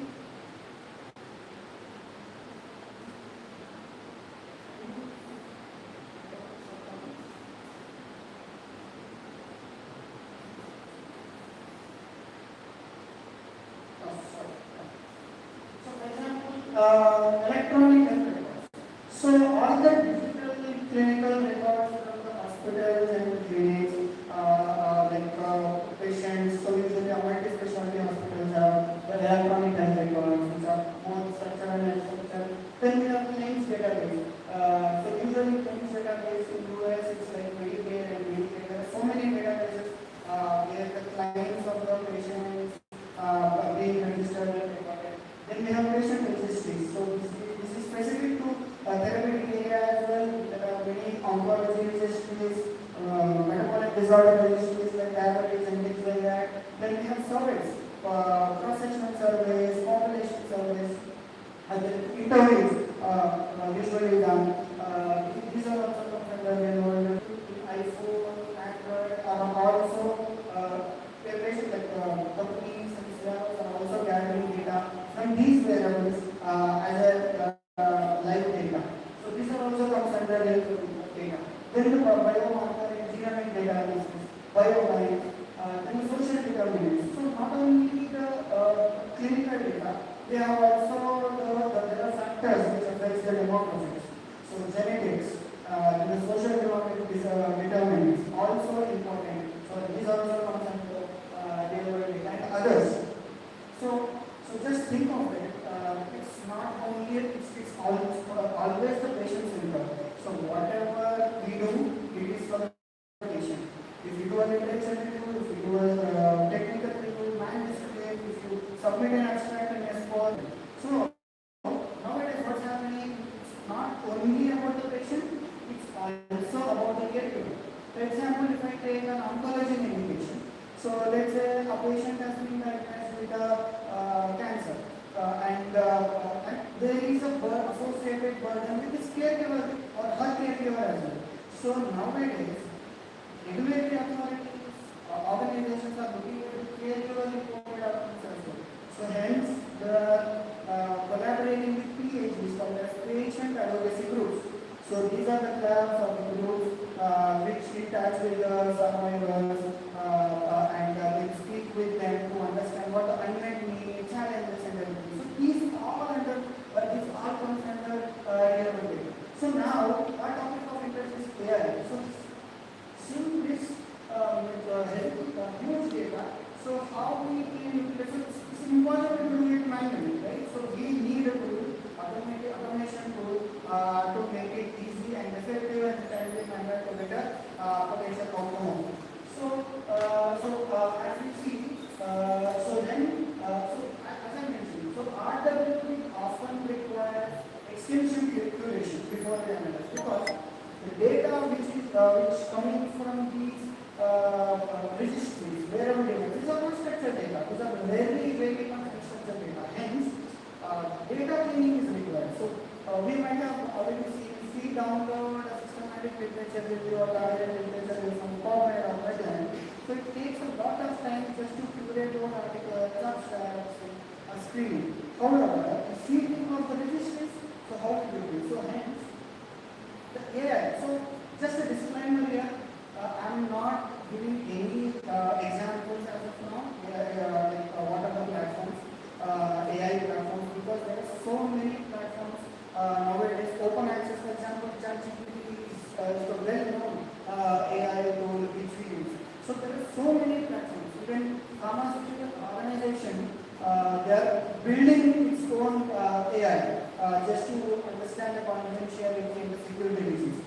electronic health records. So all the digital clinical records from the hospitals and clinics, patients, so usually a multi-specialty hospitals have the electronic health records, which are more structured and structured. Then we have claims database. So usually claims database in US it's like Medicare and Medicare. There are so many databases where the claims of the patients being registered and recorded. Then we have patient registries. So this is specific to therapeutic area as well. There are many oncology registries, metabolic disorder registries like diabetes and things like that. Then we have surveys, cross-sectional surveys, population surveys, and then interviews usually done. These are also considered iPhone, Android, are also patient like companies and CROs are also gathering data from these variables as a live data. So these are also comes under health data. Then the biomarker and genomic data analysis, biobank, then the social determinants. So not only the clinical data, they have also there are factors which affect the demographics. So genetics, the social determinants also important. So these also comes under data and others. So just think of it. It's not only it's always the patient centered. So whatever we do, it is for the patient. If you do a literature review, if you do a technical review, manuscript, if you submit an abstract and SPOR. So nowadays what's happening? It's not only about the patient, it's also about the caregiver. For example, if I take an oncology indication, so let's say a patient has been diagnosed with a cancer, and there is a associated burden with his caregiver or her caregiver as well. So nowadays, regulatory authorities, organizations are looking at caregiver reported outcomes as well. So hence, they are collaborating with PHGs called as patient advocacy groups. So these are the clubs or the groups which in touch with the survivors and they speak with them to understand what the unmet needs, challenges and everything. So these all under, this all comes under real data. So now our topic of interest is AI. So since this huge data, so how we can utilize it's impossible to do it manually, right? So we need a tool, automation tool to make it easy and effective and timely manner to get a potential outcome. So as we see, as I mentioned, so RWP often requires extension curation before the analysis because the data which coming from these registries, wearable data, these are not structured data, these are very unstructured data. Hence, data cleaning is required. So we might have already seen if we download a systematic literature review or targeted literature review from Pharm Edu or Raghavendra Inst, so it takes a lot of time just to curate one article, abstracts, screening. However, if we think of the registries, so how to do it? So hence, the AI. So just a disclaimer here, I'm not giving any examples as of now, like what are the platforms, AI platforms, because there are so many platforms nowadays. Open access, for example, ChatGPT is the well-known AI tool which we use. So there are so many platforms. Even pharmaceutical organization, they are building its own AI just to understand the confidentiality and the security reasons.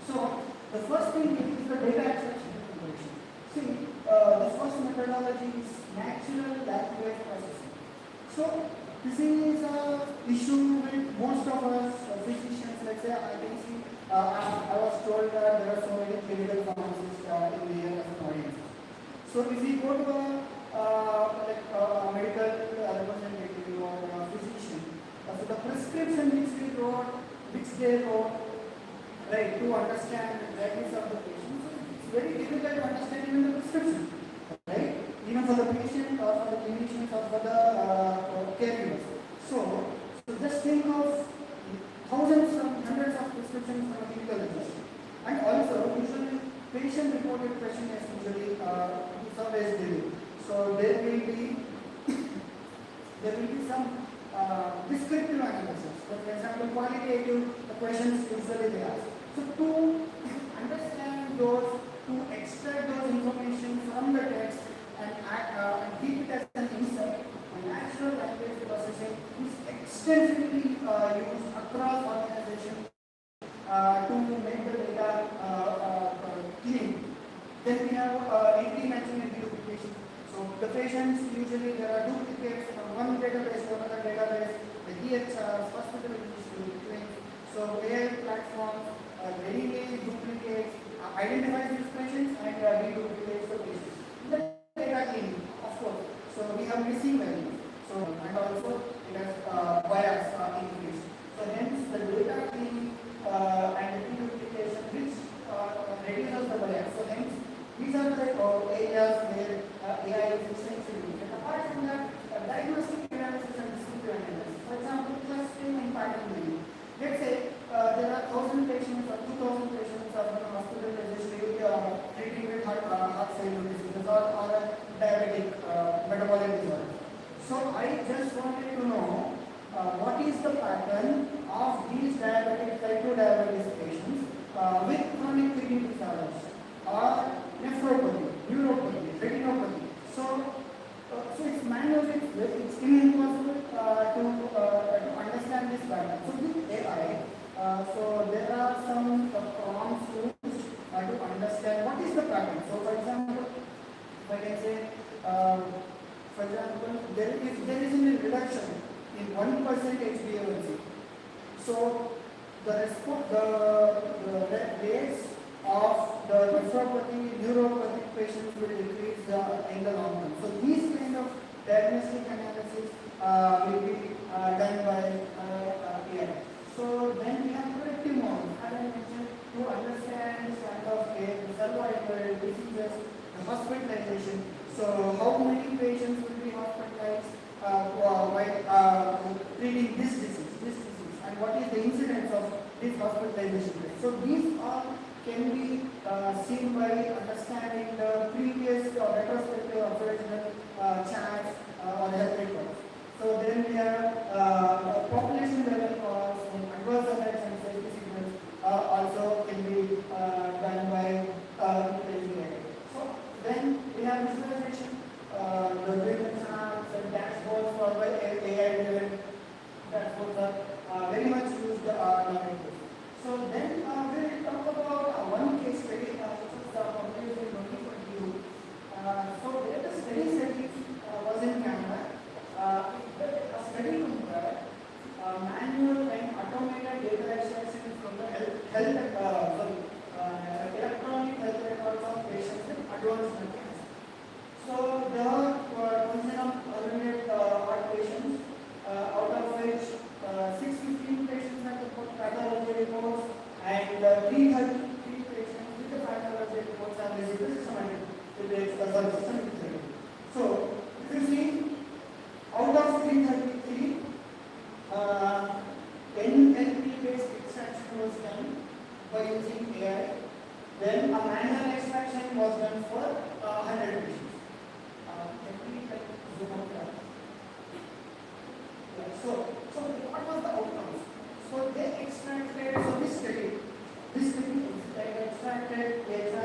So the first thing is the data extraction information. So the first methodology is natural language processing. So this is a issue with most of us physicians. Let's say I can see, I was told that there are so many clinical pharmacists in the area of audience. So if we go to a medical representative or a physician, so the prescription which they wrote, right, to understand the diagnosis of the patient, so it's very difficult to understand even the prescription, right? Even for the patient or for the clinicians or for the caregivers. So just think of thousands or hundreds of prescriptions from a clinical register. And also, usually patient-reported questionnaires usually surveys daily. So there will be some descriptive analysis. So for example, qualitative questions usually they ask. So to understand those, to extract those information from the text and keep it as an insight, natural language processing is extensively used across organizations to make the data clean. Then we have anti-matching and deduplication. So the patients, usually there are duplicates from one database to another database, the EHRs, hospital registry, claims. So AI platforms readily duplicates, identifies these patients and reduplicates the patients. The data cleaning, of course. So we have missing values. So and also it has bias increase. So hence the data cleaning and the deduplication which reduces the bias. So hence these are the areas where AI is essentially used. Apart from that, diagnostic analysis and descriptive analysis. For example, clustering and pattern building. Let's say there are 1,000 patients or 2,000 patients are in a hospital registry treating with heart failure diseases or a diabetic metabolic disorder. So I just wanted to know what is the pattern of these diabetic type 2 diabetes patients with chronic kidney disorders or nephropathy, neuropathy, retinopathy. So it's manually, it's impossible to understand this pattern. So with AI, so there are some prompts used to understand what is the pattern. So for example, if I can say, for example, if there is a reduction in 1% HbA1c, so the rates of the nephropathy, neuropathic patients will decrease in the long run. So these kind of diagnostic analysis will be done by AI. So then we have predictive models, as I mentioned, to understand this kind of survival diseases, the hospitalization. So how many patients will be hospitalized by treating this disease, and what is the incidence of this hospitalization rate. So these all can be seen by understanding the previous retrospective observational charts or health records. So then we have population level costs and adverse effects and safety signals also can be done by utilizing AI. So then we have visualization, the treatment charts and dashboards for AI-driven dashboards are very much used nowadays. So then we will talk about one case study, which is published in 2022. So there the study was in Canada. A study compared manual and automated data extraction from the electronic health records of patients with advanced cancer. So there were 1,100 patients, out of which 615 patients had the pathology reports and 333 patients with the pathology reports are visible systematic with the systemic therapy. So if you see, out of 333, NLP-based extraction was done by using AI. Then a manual extraction was done for 100 patients. So what was the outcomes? So they extracted, this study extracted data,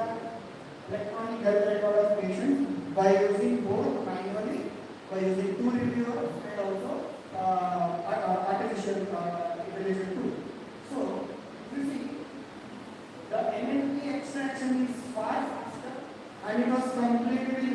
electronic health record of patients by using both manually, by using two reviewers and also artificial intelligence tool. So you see, the NLP extraction is far faster and it was completely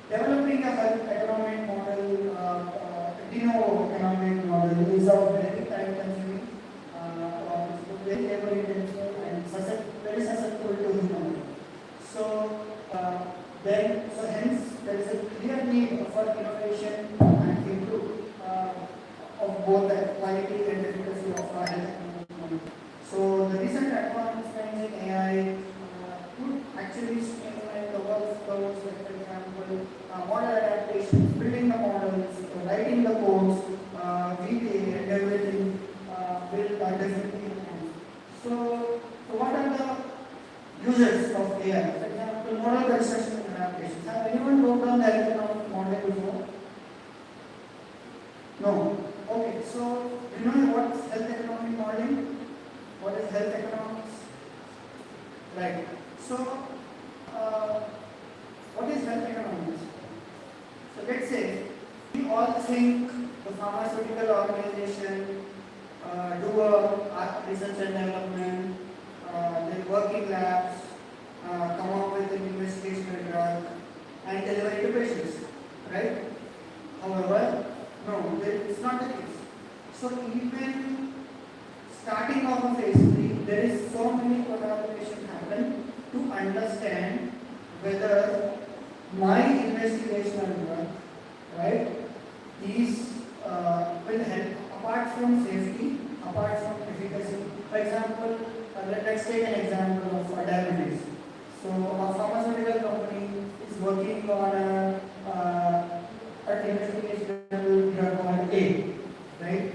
de novo economic model is a very time consuming, very labor intensive and very susceptible to human. So hence there is a clear need for innovation and improve of both the quality and efficacy of our health economic model. So the recent advancements in AI could actually streamline the workflows, like for example, model adaptations, building the models, writing the codes, VBA and everything will definitely enhance. So what are the uses of AI? For example, model construction and adaptations. Have anyone worked on the health economic model before? No. Okay, so do you know what's health economic modeling? What is health economics? Right. So, what is health economics? So let's say we all think the pharmaceutical organization do a research and development, they work in labs, come up with an investigational drug and deliver it to patients, right? However, no, it's not the case. So even starting off of phase 3, there is so many collaboration happen to understand whether my investigational work, right, is will help apart from safety, apart from efficacy. For example, let's take an example of diabetes. So a pharmaceutical company is working on an investigational drug called A, right?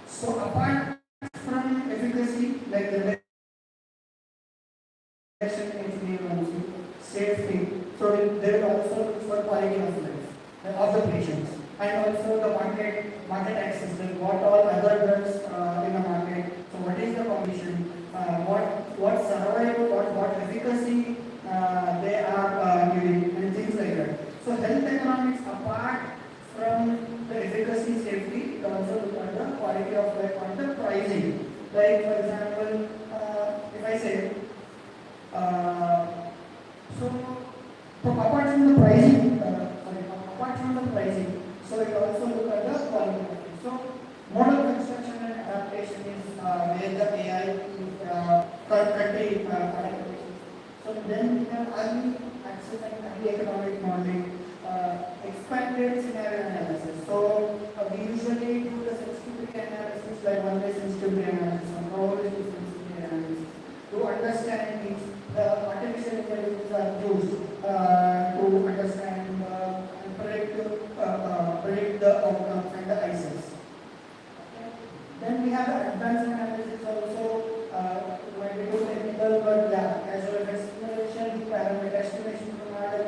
So apart from efficacy, like the safety, so they will also look for quality of life of the patients, and also the market access, like what all other drugs in the market. So what is the competition? What survival, what efficacy they are giving, and things like that. So health economics, apart from the efficacy, safety, it also look at the quality of life and the pricing. Like for example, if I say, apart from the pricing, so it also look at the quality. So model construction and adaptation is where the AI country so then we have early access and early economic modeling, expanded scenario analysis. So we usually do the sensitivity analysis, like one-way sensitivity analysis or probability sensitivity analysis, to understand these. The artificial intelligence are used to understand and predict the outcomes and the ISIS. Okay. Then we have the advanced analysis also, when we do technical but as well as simulation, parameter estimation from model,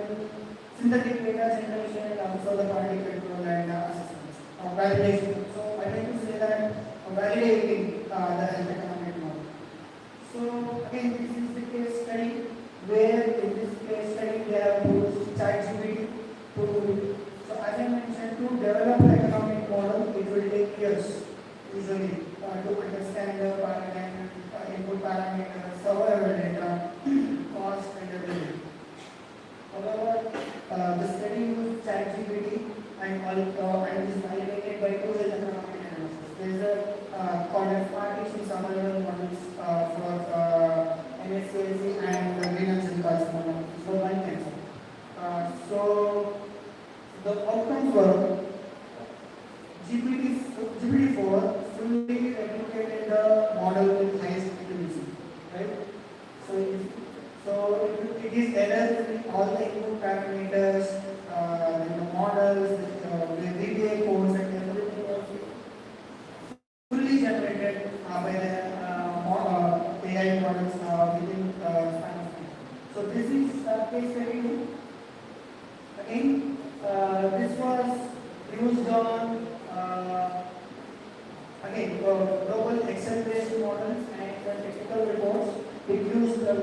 synthetic data generation, and also the quality control and assessments or validation. So I like to say that validating the health economic model. So again, this is the case study where in this case study they have used ChatGPT to. So as I mentioned, to develop an economic model, it will take years usually to understand the paradigm, input parameters, survival data, cost and everything. However, the study used ChatGPT and is validated by two health economic analysis. There is a called as partition survival models for NSCLC and the renal cell carcinoma for lung cancer. So the outcomes were GPT-4 fully replicated the model with highest accuracy, right? So it is error-free, all the input parameters, the models, the VBA codes and everything was fully generated by the AI models within span of time. So this is case study 2. Again, this was used on global Excel-based models and technical reports. It used large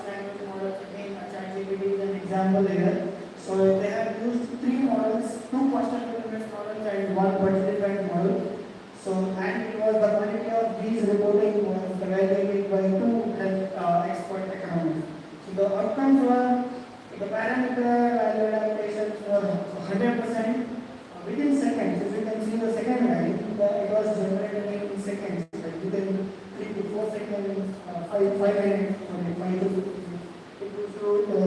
language models. Again, ChatGPT is an example here. So they have used 3 models, 2 cost-effectiveness models and 1 budget-driven model. So and it was the quality of these reporting was evaluated by 2 expert economists. So the outcomes were the parameter value adaptations were 100% within seconds. If you can see the it was generated in seconds, like within 3 to 4 seconds, 5 minutes, or 5 to 6 minutes. It was to the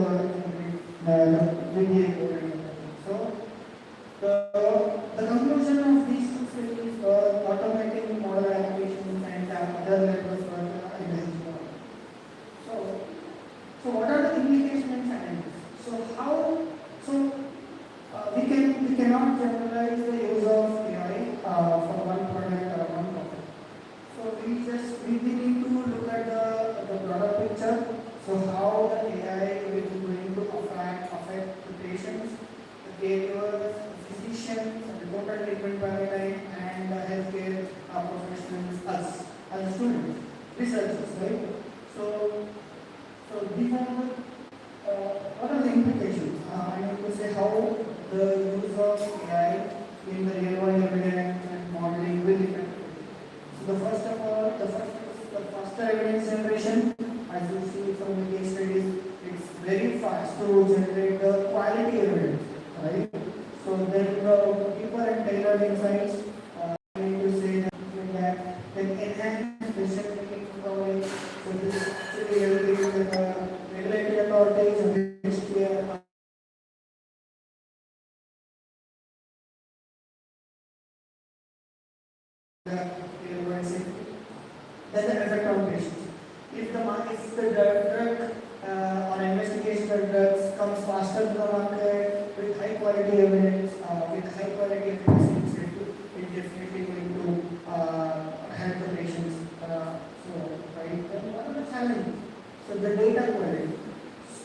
so the conclusion of these two studies were automating model applications and other levels for analysis. So what are the implications and challenges? We cannot generalize the use of AI for one product or one topic. So we need to look at the broader picture. So how the AI is going to affect the patients, the caregivers, the physicians, the total treatment paradigm, and the healthcare professionals, us as students, researchers, right? So these are what are the implications? I need to say how the use of AI in the real world evidence and modeling will affect. So the first of all, the faster evidence generation. As you see from the case studies, it's very fast to generate the quality evidence, right? So then the deeper and tailored insights. I need to say that can enhance patient coverage. So this actually helping the regulatory authorities and healthcare. Then the effect on patients. If the drug or investigational drugs comes faster to the market with high quality evidence, with high quality evidence, it definitely going to help the patients. Right? Then what are the challenges? So the data quality.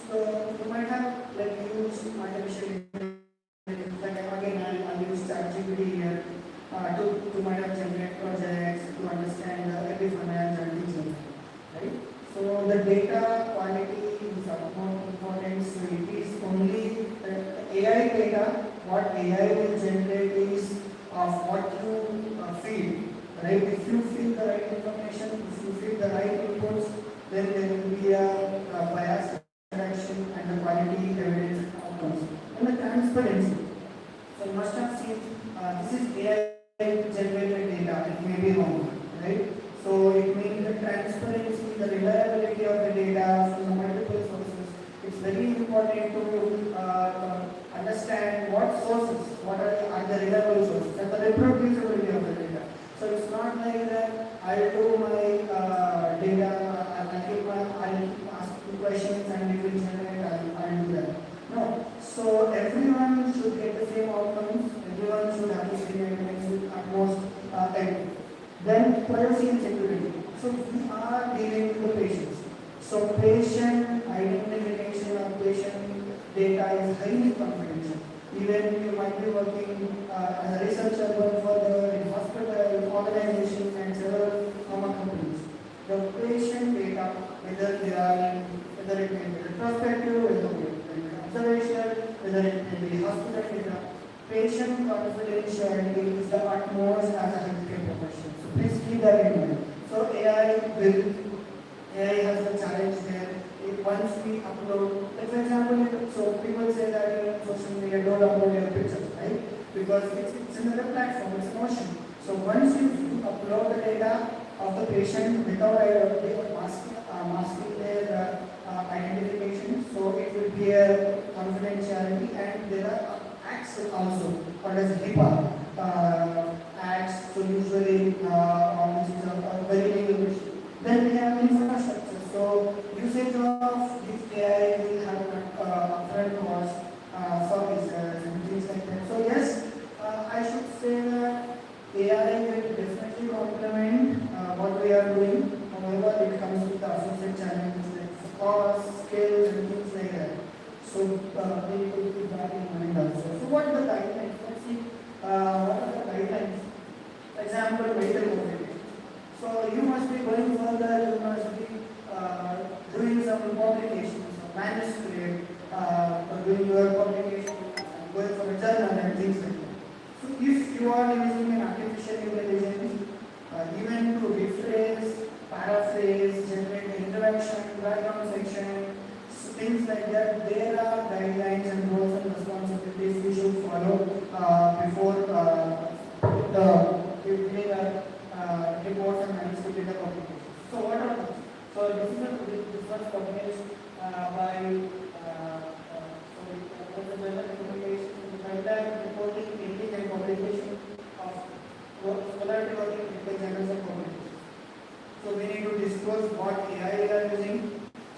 So you might have used artificial intelligence. Like again, I'll use ChatGPT here to might have generate projects to understand every finance and things like that, right? So the data quality is of more importance. So it is only AI data. What AI will generate is of what you feed, right? If you feed the right information, if you feed the right inputs, then there will be a bias reduction and the quality evidence outcomes. And the transparency. So you must have seen this is AI generated data. It may be wrong, right? So it means the transparency, the reliability of the data from the multiple sources. It's very important to understand what sources, what are the reliable sources, and the reproducibility of the data. So it's not like that I'll do my data, I'll ask questions and it will generate, I'll do that. No. So everyone should get the same outcomes, everyone should have the same evidence with utmost time. Then privacy and security. So we are dealing with the patients. So patient identification of patient data is highly confidential. Even you might be working as a researcher for the hospital, organization and several pharma companies. The patient data, whether it may be retrospective, whether it may be observational, whether it may be hospital data, patient confidentiality is the utmost as a healthcare professional. So please keep that in mind. So AI has a challenge there. Once we upload, like for example, so people say that in social media don't upload your pictures, right? Because it's another platform, it's motion. So once you upload the data of the patient without masking their identification, so it will be a confidentiality, and there are acts also called as RIPER acts. So usually on this is a very legal issue. Then we have infrastructure. So usage of this AI will have upfront cost, services and things like that. So yes, I should say that AI will definitely complement what we are doing. However, it comes with the associated challenges like cost, skills and things like that. So we need to keep that in mind also. So what are the guidelines? Let's see what are the guidelines. Example, medical mobility. So you must be going further, you must be doing some publications, manuscript, doing your publication, going for a journal and things like that. So if you are using an artificial intelligence, even to rephrase, paraphrase, generate the introduction, background section, so things like that, there are guidelines and roles and responsibilities we should follow before giving by the weather recommendation, reporting, printing and publication of collaborative working with journals and publications. So we need to disclose what AI we are using.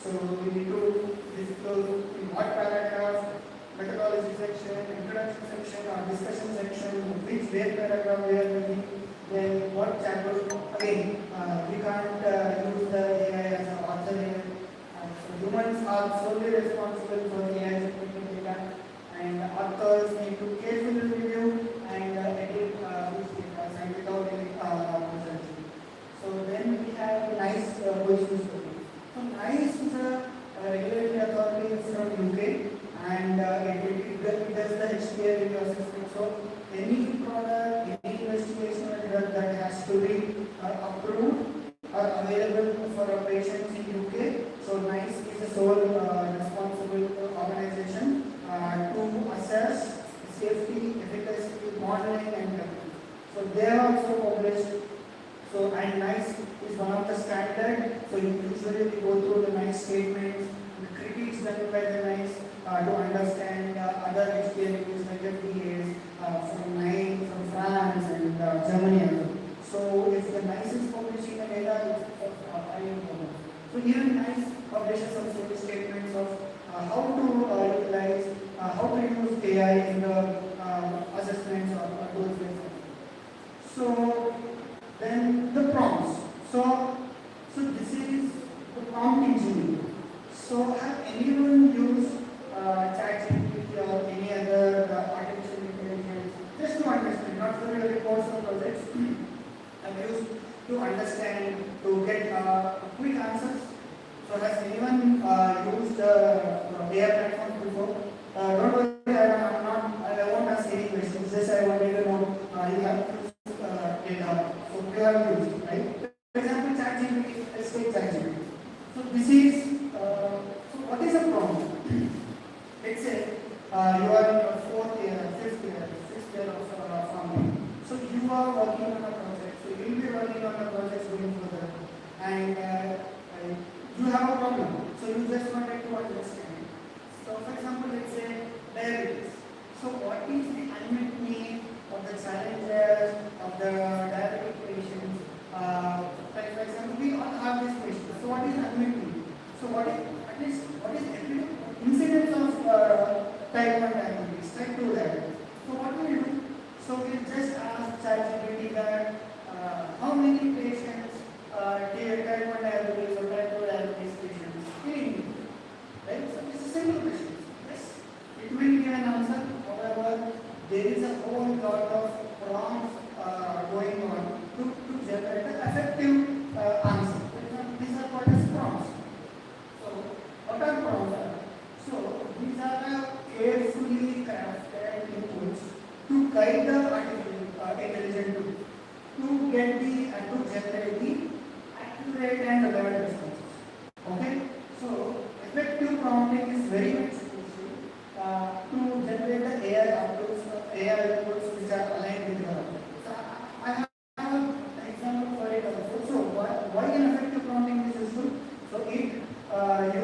So we need to disclose in what paragraph, methodology section, introduction section or discussion section, which where paragraph we are using, then what chapter. Again, we can't use the AI as an author here. So humans are solely responsible for AI generated data, and authors need to carefully review and edit this data and without any research. So then we have nice positions. So NICE is a regulatory authority from UK, and it does the HPA review assessment. So any product, any investigation that has to be approved or available for operations in UK. So NICE is the sole responsible organization to assess safety, efficacy, modeling and everything. So they are also published. So and NICE is one of the standard. So usually we go through the NICE statements, the critiques done by the NICE to understand other experiences like FDAs from France and Germany. So if the NICE is publishing the data, it's so even NICE publishes some sort of statements of how to utilize, how to use AI in the assessments or those things. So then the prompts. So this is the prompt engineering. So have anyone used ChatGPT or any other artificial intelligence just to understand, not for your reports or projects? I've used to understand, to get quick answers. So has anyone used AI platforms before? Don't worry, I won't ask any questions. Just I wanted to know you have data. So you have used, right? For example, ChatGPT. Let's take ChatGPT. So this is so what is a prompt? Let's say you are in your 4th year, 5th year, 6th year of farming. So you are working on a project. So you will be working on a project going further, and you have a problem. So you just wanted to understand. So for example, let's say diabetes. So what is the unmet need of the challenges of the diabetic patients? Like for example, we all have this question. So what is unmet need? So what is the incidence of type 1 diabetes, type 2 diabetes? So what we do? So we just ask ChatGPT that how many patients type 1 diabetes or type 2 diabetes patients in India? Right? So it's a simple question. Yes, it will give an answer. However, there is a whole lot of prompts going on to generate an effective answer. These are called as prompts. So what are prompts? So these are carefully crafted inputs to guide the artificial intelligent tool to get to generate the accurate and relevant responses. Okay? So effective prompting is very much crucial to generate the AI outputs which are aligned with your objective. So I have an example for it also. So why an effective prompting is useful? So it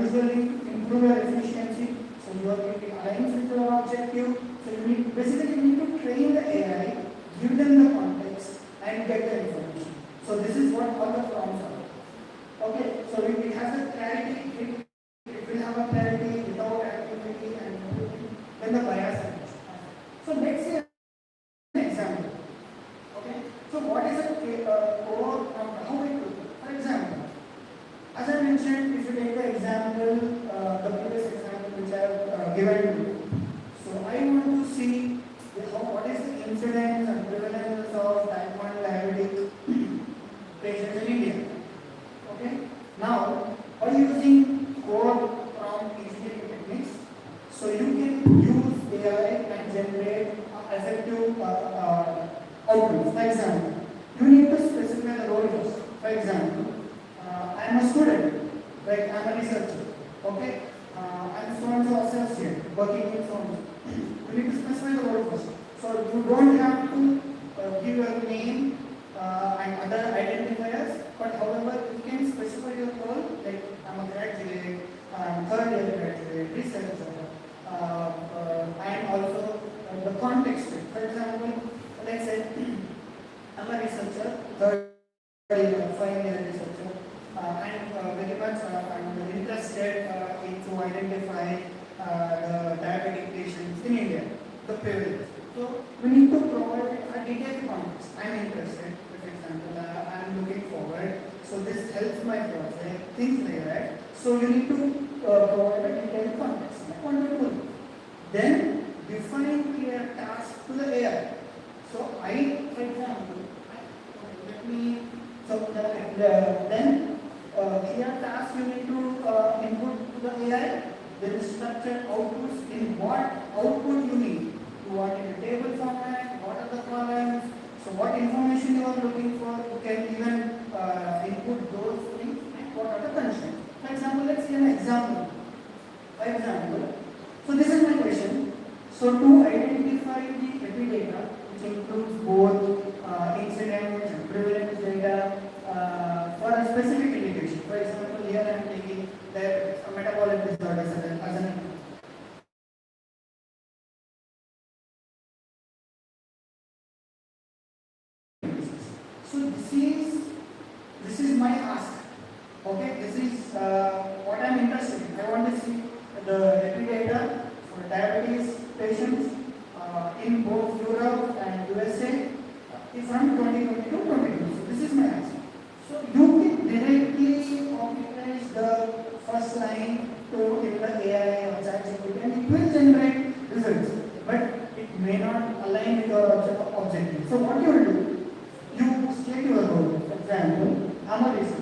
usually improve your efficiency. So you are going to align with your objective. So you need to train the AI, give them the context, and get the information. So this is what all the prompts are. Okay. So it has a clarity. It will have a clarity without activity and then the bias. So let's say an example. Okay. So what is a core prompt? How we do it? For example, as I mentioned, if you take the example, the previous example which I have given to you. So I want to see what is the incidence and prevalence of type 1 diabetic patients in India. Okay. Now, by using core prompt engineering techniques, so you can use AI and generate effective outputs. For example, you need to specify the role first. For example, I am a student, like I am a researcher. Okay, I am so and so associate working in so and so. You need to specify the role first. So you don't have to give your name and other identifiers, but however you can specify your role, like I am a graduate, and third year graduate, researcher, and also the context. For example, let's say I'm a researcher, third year, 5-year researcher, and very much I'm interested in to identify the diabetic patients in India, the prevalence. So we need to provide a detailed context. I'm interested, for example, I'm looking forward. So this helps my project, things like that. So you need to provide a detailed context. What do you do? Then define clear tasks to the AI. So for example, let me, then clear tasks you need to input to the AI. There is structured outputs in what output you need. You want in a table format, what are the columns, so what information you are looking for, you can even input those things and what are the constraints. For example, let's see an example. For example, so this is my question. So to identify the epidata, which includes both incidence and prevalence data for a specific indication. For example, here I am taking that metabolic disorders as an example. So this is my ask. Okay, this is what I am interested in. I want to see the epidata for diabetes patients in both Europe and USA from 2022 to 2022. So this is my answer. So you can directly optimize the first line to in the AI or ChatGPT and it will generate results, but it may not align with your objective. So what you will do? You state your goal. For example, I'm a researcher.